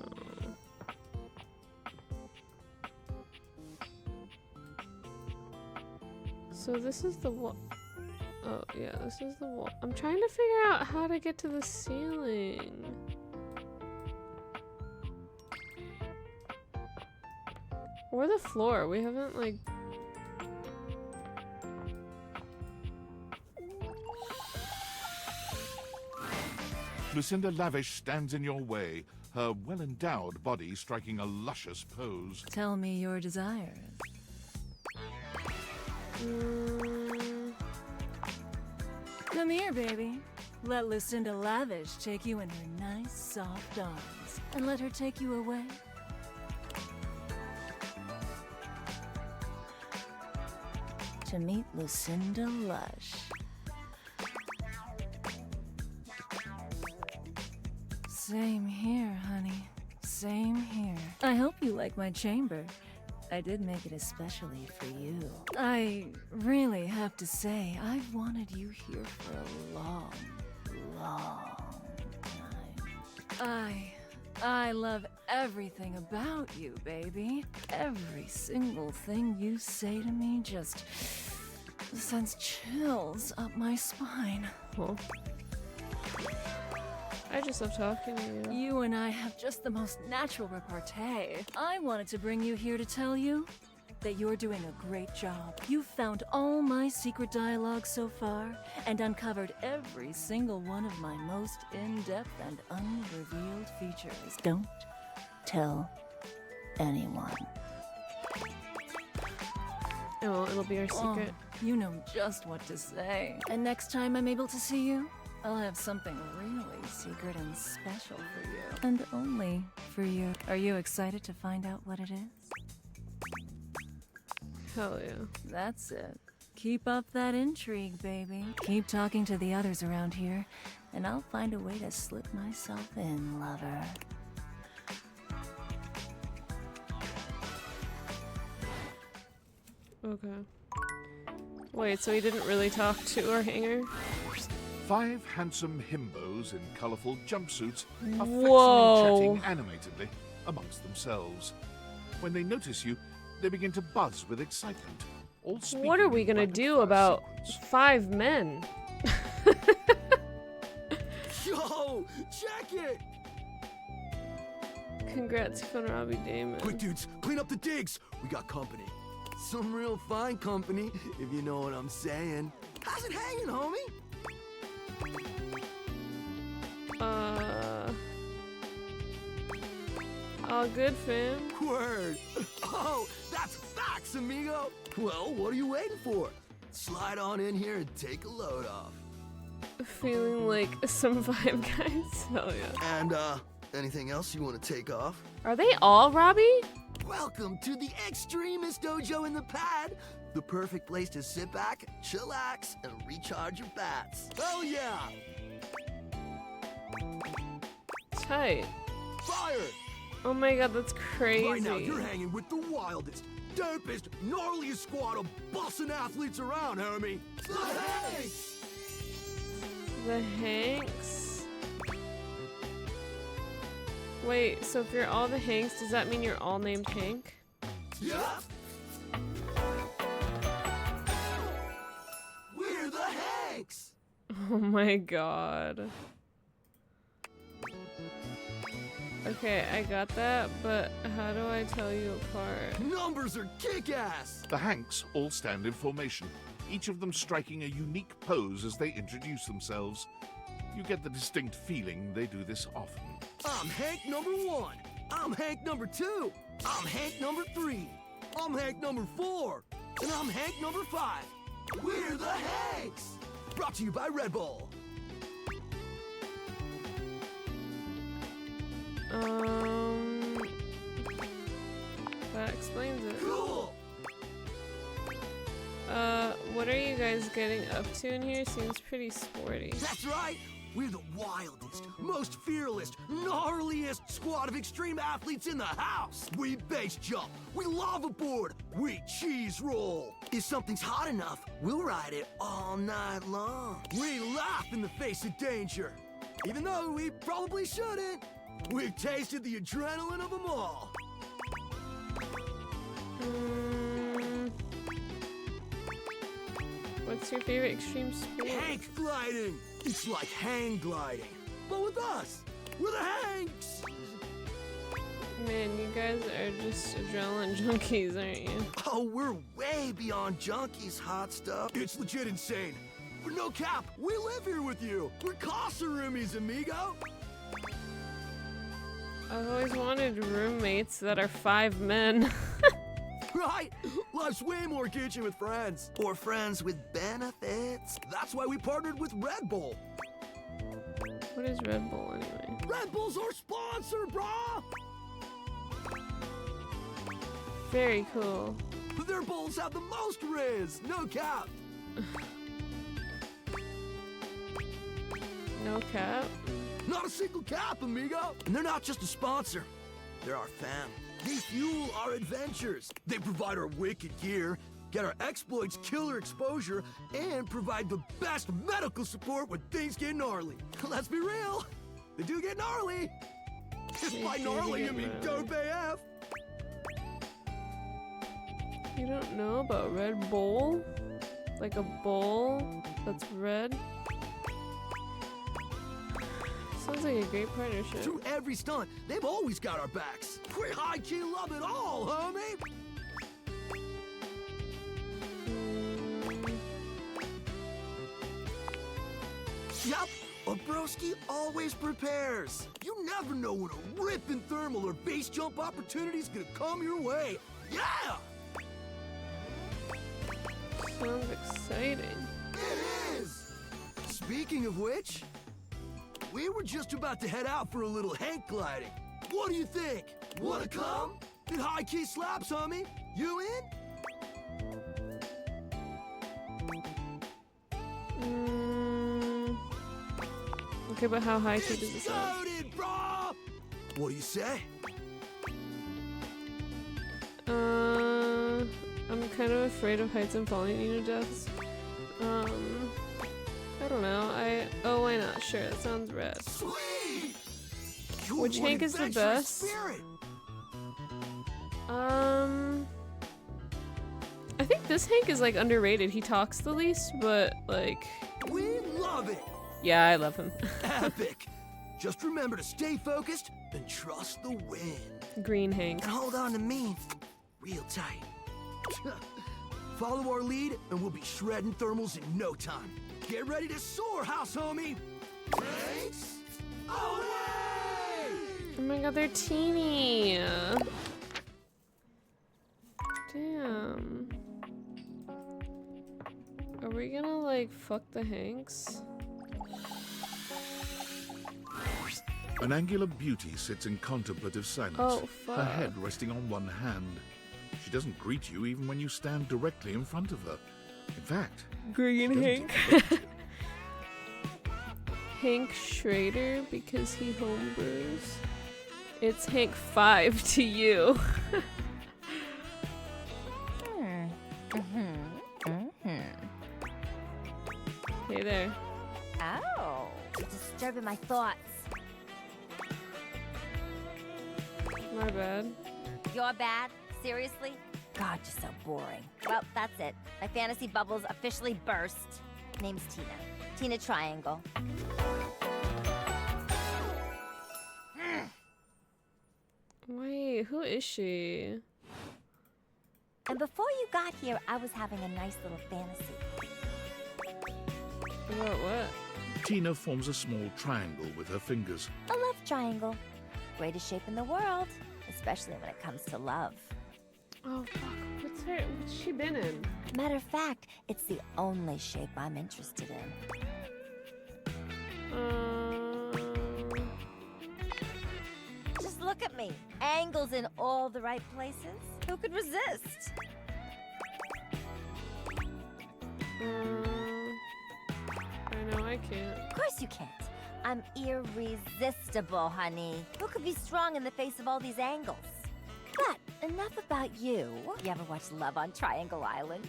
So this is the wall. Oh, yeah, this is the wall. I'm trying to figure out how to get to the ceiling. Or the floor. We haven't, like... Lucinda Lavish stands in your way, her well-endowed body striking a luscious pose. Tell me your desires. Come here, baby. Let Lucinda Lavish take you in her nice, soft arms. And let her take you away. To meet Lucinda Lush. Same here, honey. Same here. I hope you like my chamber. I did make it especially for you. I really have to say, I've wanted you here for a long, long time. I love everything about you, baby. Every single thing you say to me just sends chills up my spine. Huh? I just love talking to you. You and I have just the most natural repartee. I wanted to bring you here to tell you that you're doing a great job. You found all my secret dialogue so far and uncovered every single one of my most in-depth and unrevealed features. Don't tell anyone. Oh, it'll be our secret. Oh, you know just what to say. And next time I'm able to see you, I'll have something really secret and special for you. And only for you. Are you excited to find out what it is? Hell yeah. That's it. Keep up that intrigue, baby. Keep talking to the others around here, and I'll find a way to slip myself in, lover. Okay. Wait, so he didn't really talk to our hanger? 5 handsome himbos in colourful jumpsuits are Whoa. flexing and chatting animatedly amongst themselves. When they notice you, they begin to buzz with excitement. All speaking What are we in gonna rapid do fire about sequence. 5 men? Yo, check it! Congrats, you found Robbie Damon. Quick, dudes, clean up the digs. We got company. Some real fine company, if you know what I'm saying. How's it hanging, homie? All good, fam. Word. Oh, that's facts, amigo. Well, what are you waiting for? Slide on in here and take a load off. Feeling like some Five Guys? Hell yeah. And, anything else you want to take off? Are they all Robbie? Welcome to the Extremist Dojo in the Pad. The perfect place to sit back, chillax, and recharge your bats. Hell yeah! Tight. Fire! Oh my god, that's crazy. Right now, you're hanging with the wildest, dopest, gnarliest squad of bussin' athletes around, homie. The Hanks! The Hanks? Wait, so if you're all the Hanks, does that mean you're all named Hank? Yeah. We're the Hanks! Oh my god. Okay, I got that, but how do I tell you apart? Numbers are kick-ass! The Hanks all stand in formation, each of them striking a unique pose as they introduce themselves. You get the distinct feeling they do this often. I'm Hank number 1. I'm Hank number 2. I'm Hank number 3. I'm Hank number 4. And I'm Hank number 5. We're the Hanks! Brought to you by Red Bull. That explains it. Cool! What are you guys getting up to in here? Seems pretty sporty. That's right! We're the wildest, most fearless, gnarliest squad of extreme athletes in the house! We base jump, we lava board, we cheese roll! If something's hot enough, we'll ride it all night long. We laugh in the face of danger, even though we probably shouldn't. We've tasted the adrenaline of them all. What's your favorite extreme sport? Hank gliding! It's like hang gliding, but with us! We're the Hanks! Man, you guys are just adrenaline junkies, aren't you? Oh, we're way beyond junkies, hot stuff. It's legit insane. For no cap, we live here with you. We're Casa roomies, amigo. I've always wanted roommates that are 5 men. Right? Life's way more kitchen with friends. Or friends with benefits. That's why we partnered with Red Bull. What is Red Bull anyway? Red Bull's our sponsor, brah! Very cool. Their bowls have the most riz, no cap. No cap? Not a single cap, amigo. And they're not just a sponsor. They're our fam. They fuel our adventures. They provide our wicked gear, get our exploits killer exposure, and provide the best medical support when things get gnarly. Let's be real, they do get gnarly. Just by gnarly, you mean dope AF. You don't know about Red Bull? Like a bowl that's red? Sounds like a great partnership. Through every stunt, they've always got our backs. We high-key love it all, homie. Yep, a broski always prepares. You never know when a ripping thermal or base jump opportunity's gonna come your way. Yeah! Sounds exciting. It is! Speaking of which, we were just about to head out for a little Hank gliding. What do you think? Wanna come? It high-key slaps, homie. You in? Okay, but how high does this sound? Exploded, brah! What do you say? I'm kind of afraid of heights and falling needle deaths. I don't know. Oh, why not? Sure, that sounds rad. Which Hank is the best? I think this Hank is like underrated. He talks the least, but like. We love it. Yeah, I love him. Epic. Just remember to stay focused and trust the wind. Green Hank. And hold on to me real tight. Follow our lead, and we'll be shredding thermals in no time. Get ready to soar, house homie. Thanks. Away! Oh my god, they're teeny. Damn. Are we gonna like fuck the Hanks? An angular beauty sits in contemplative silence, Oh, fuck. her head resting on one hand. She doesn't greet you even when you stand directly in front of her. In fact, Green she Hank. doesn't even look at you. Hank Schrader because he homebrews. It's Hank 5 to you. Hey there. Oh, you're disturbing my thoughts. My bad. You're bad? Seriously? God, you're so boring. Well, that's it. My fantasy bubbles officially burst. Name's Tina. Tina Triangle. Wait, who is she? And before you got here, I was having a nice little fantasy. About what? Tina forms a small triangle with her fingers. A love triangle. Greatest shape in the world, especially when it comes to love. Oh, fuck. What's she been in? Matter of fact, it's the only shape I'm interested in. Just look at me. Angles in all the right places. Who could resist? I know I can't. Of course you can't. I'm irresistible, honey. Who could be strong in the face of all these angles? But enough about you. You ever watch Love on Triangle Island?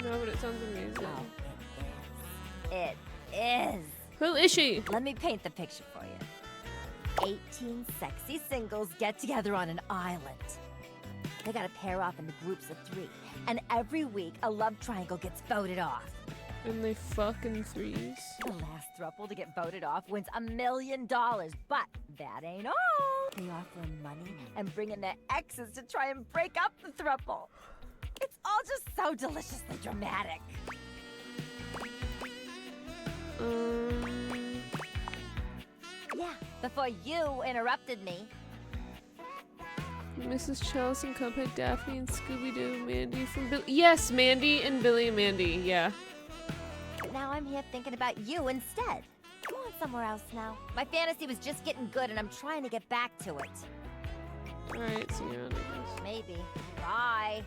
No, but it sounds amazing. Oh, it is. Who is she? Let me paint the picture for you. 18 sexy singles get together on an island. They gotta pair off into groups of 3. And every week, a love triangle gets voted off. And they fuck in threes. The last throuple to get voted off wins $1 million. But that ain't all. They offer 'em money and bring in their exes to try and break up the throuple. It's all just so deliciously dramatic. Yeah, before you interrupted me. Mrs. Chalice and Cuphead, Daphne and Scooby-Doo, Mandy from Billy. Yes, Mandy and Billy and Mandy, yeah. But now I'm here thinking about you instead. Go on somewhere else now. My fantasy was just getting good and I'm trying to get back to it. Alright, see you around, I guess. Maybe. Bye.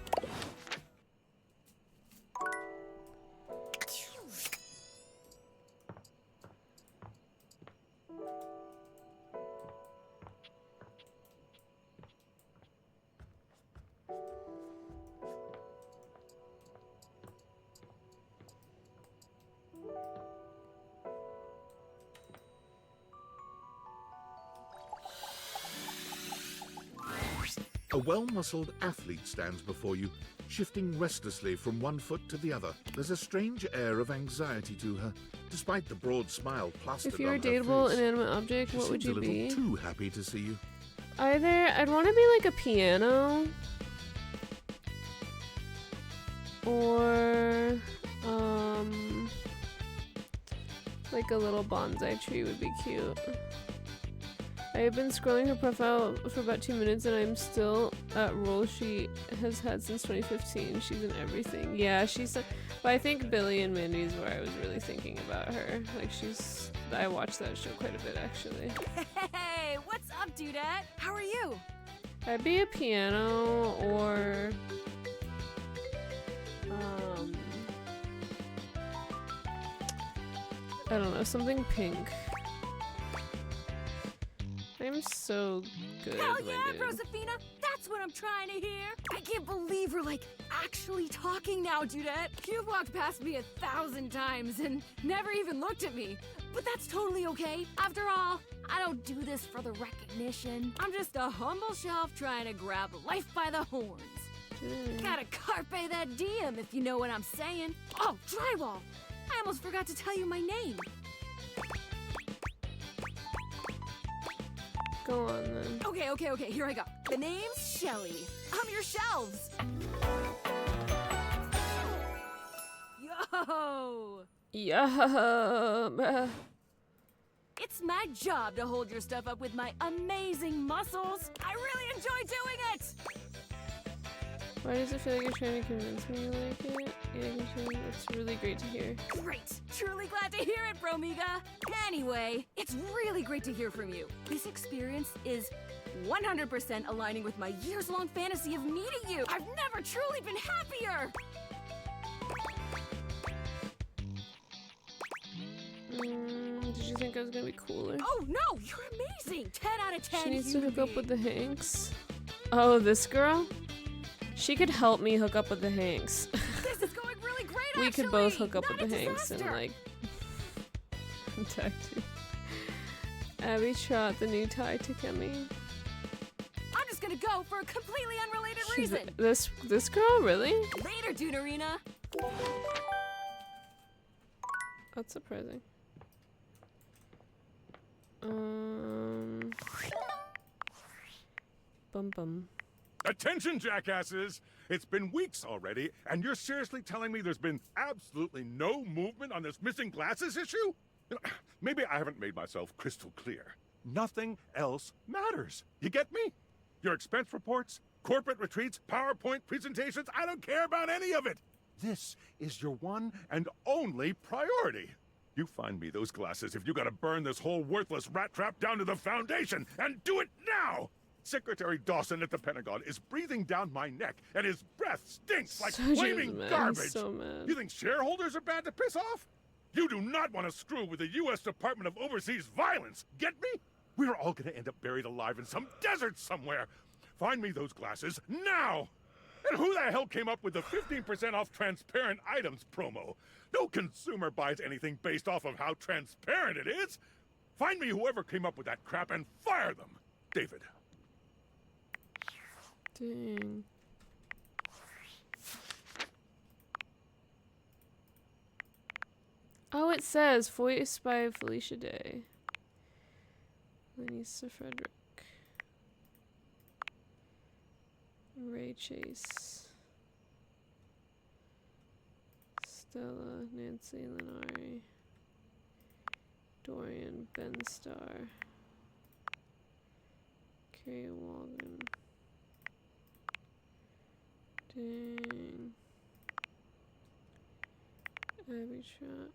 A well-muscled athlete stands before you, shifting restlessly from one foot to the other. There's a strange air of anxiety to her, despite the broad smile plastered If you were a on her dateable face. inanimate object, She what would seems you a little be? too happy to see you. Either I'd want to be like a piano, or like a little bonsai tree would be cute. I've been scrolling her profile for about 2 minutes and I'm still at role she has had since 2015. She's in everything. Yeah, she's. But I think Billy and Mandy is where I was really thinking about her. Like she's. I watched that show quite a bit actually. Hey, what's up, dudette? How are you? I'd be a piano or I don't know, something pink. I'm so good. Hell yeah, Rosefina! That's what I'm trying to hear! I can't believe we're, like, actually talking now, Judette. You've walked past me 1,000 times and never even looked at me. But that's totally okay. After all, I don't do this for the recognition. I'm just a humble shelf trying to grab life by the horns. Gotta carpe that diem, if you know what I'm saying. Oh, drywall! I almost forgot to tell you my name. Go on, then. Okay, here I go. The name's Shelly. I'm your shelves. Yo! Yum! It's my job to hold your stuff up with my amazing muscles. I really enjoy doing it! Why does it feel like you're trying to convince me you like it? Yeah, that's really great to hear. Great! Truly glad to hear it, Bromiga! Anyway, it's really great to hear from you. This experience is 100% aligning with my years-long fantasy of meeting you. I've never truly been happier! Did you think I was gonna be cooler? Oh no, you're amazing! 10 out of 10. She needs to hook up with the Hanks. Oh, this girl? She could help me hook up with the Hanks. This is going really great, We actually. could both hook up Not with the a Hanks and, disaster. like, contact you. Abby shot the new tie to Kemi. I'm just gonna go for a completely unrelated She's reason. this girl, really? Later, Duderina. That's surprising. Bum. Attention, jackasses! It's been weeks already, and you're seriously telling me there's been absolutely no movement on this missing glasses issue? You know, maybe I haven't made myself crystal clear. Nothing else matters. You get me? Your expense reports, corporate retreats, PowerPoint presentations, I don't care about any of it. This is your one and only priority. You find me those glasses if you gotta burn this whole worthless rat trap down to the foundation, and do it now! Secretary Dawson at the Pentagon is breathing down my neck, and his breath stinks like Soji's flaming mad. garbage. He's so mad. You think shareholders are bad to piss off? You do not want to screw with the U.S. Department of Overseas Violence, get me? We're all gonna end up buried alive in some desert somewhere. Find me those glasses now! And who the hell came up with the 15% off transparent items promo? No consumer buys anything based off of how transparent it is. Find me whoever came up with that crap and fire them. David. Dang. Oh, it says voiced by Felicia Day. Lisa Frederick. Ray Chase. Stella, Nancy Lenari. Dorian Ben Starr. Carrie Walden. Dang. Abby Trot.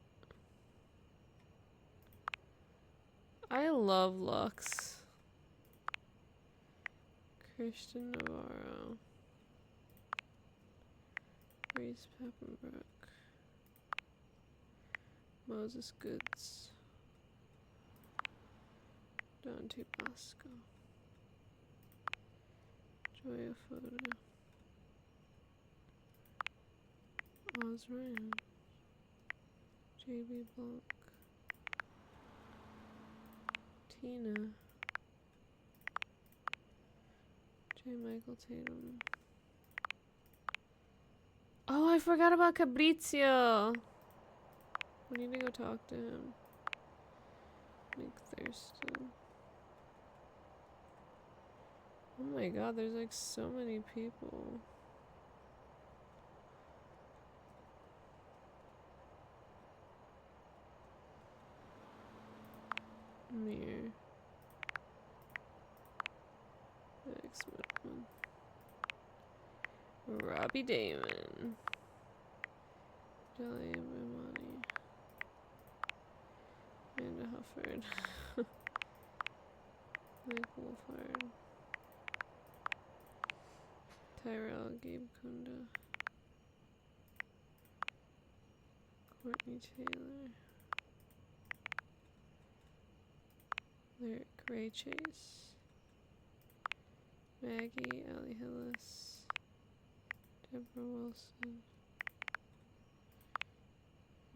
I love Lux. Christian Navarro. Reese Peppenbrook. Moses Goods. Dante Bosco. Joya Photo. Oz Ryan. JB Blanc. Tina. J. Michael Tatum. Oh, I forgot about Fabrizio. We need to go talk to him. Nick Thurston. Oh my god, there's like so many people. Mir. Max Whitman. Robbie Damon. Delia Bimani. Amanda Hufford. Mike Wolfhard. Tyrell Gabe Kunda. Courtney Taylor. Ray Chase. Maggie, Allie Hillis. Deborah Wilson.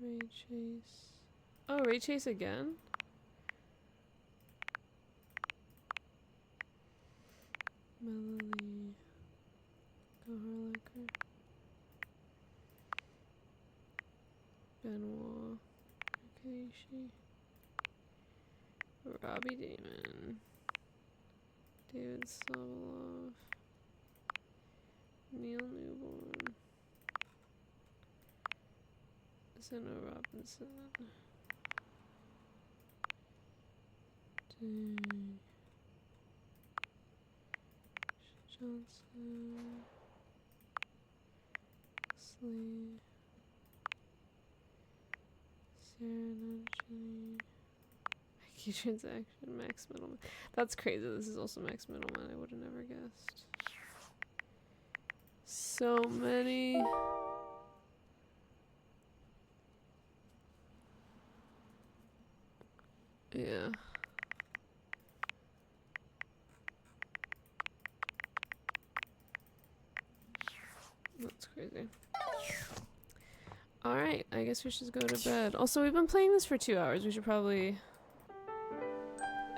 Ray Chase. Oh, Ray Chase again? Melanie. Goharlacher. Benoit. Rikishi. Robbie Damon. David Sobolov. Neil Newborn. Zeno Robinson. Dang. Johnson. Slee. Sarah Nunchini. Key transaction. Max Middleman. That's crazy. This is also Max Middleman. I would have never guessed. So many. Yeah. That's crazy. Alright, I guess we should go to bed. Also, we've been playing this for 2 hours. We should probably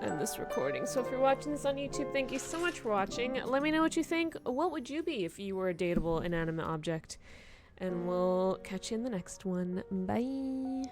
end this recording. So if you're watching this on YouTube, thank you so much for watching. Let me know what you think. What would you be if you were a dateable inanimate object? And we'll catch you in the next one. Bye!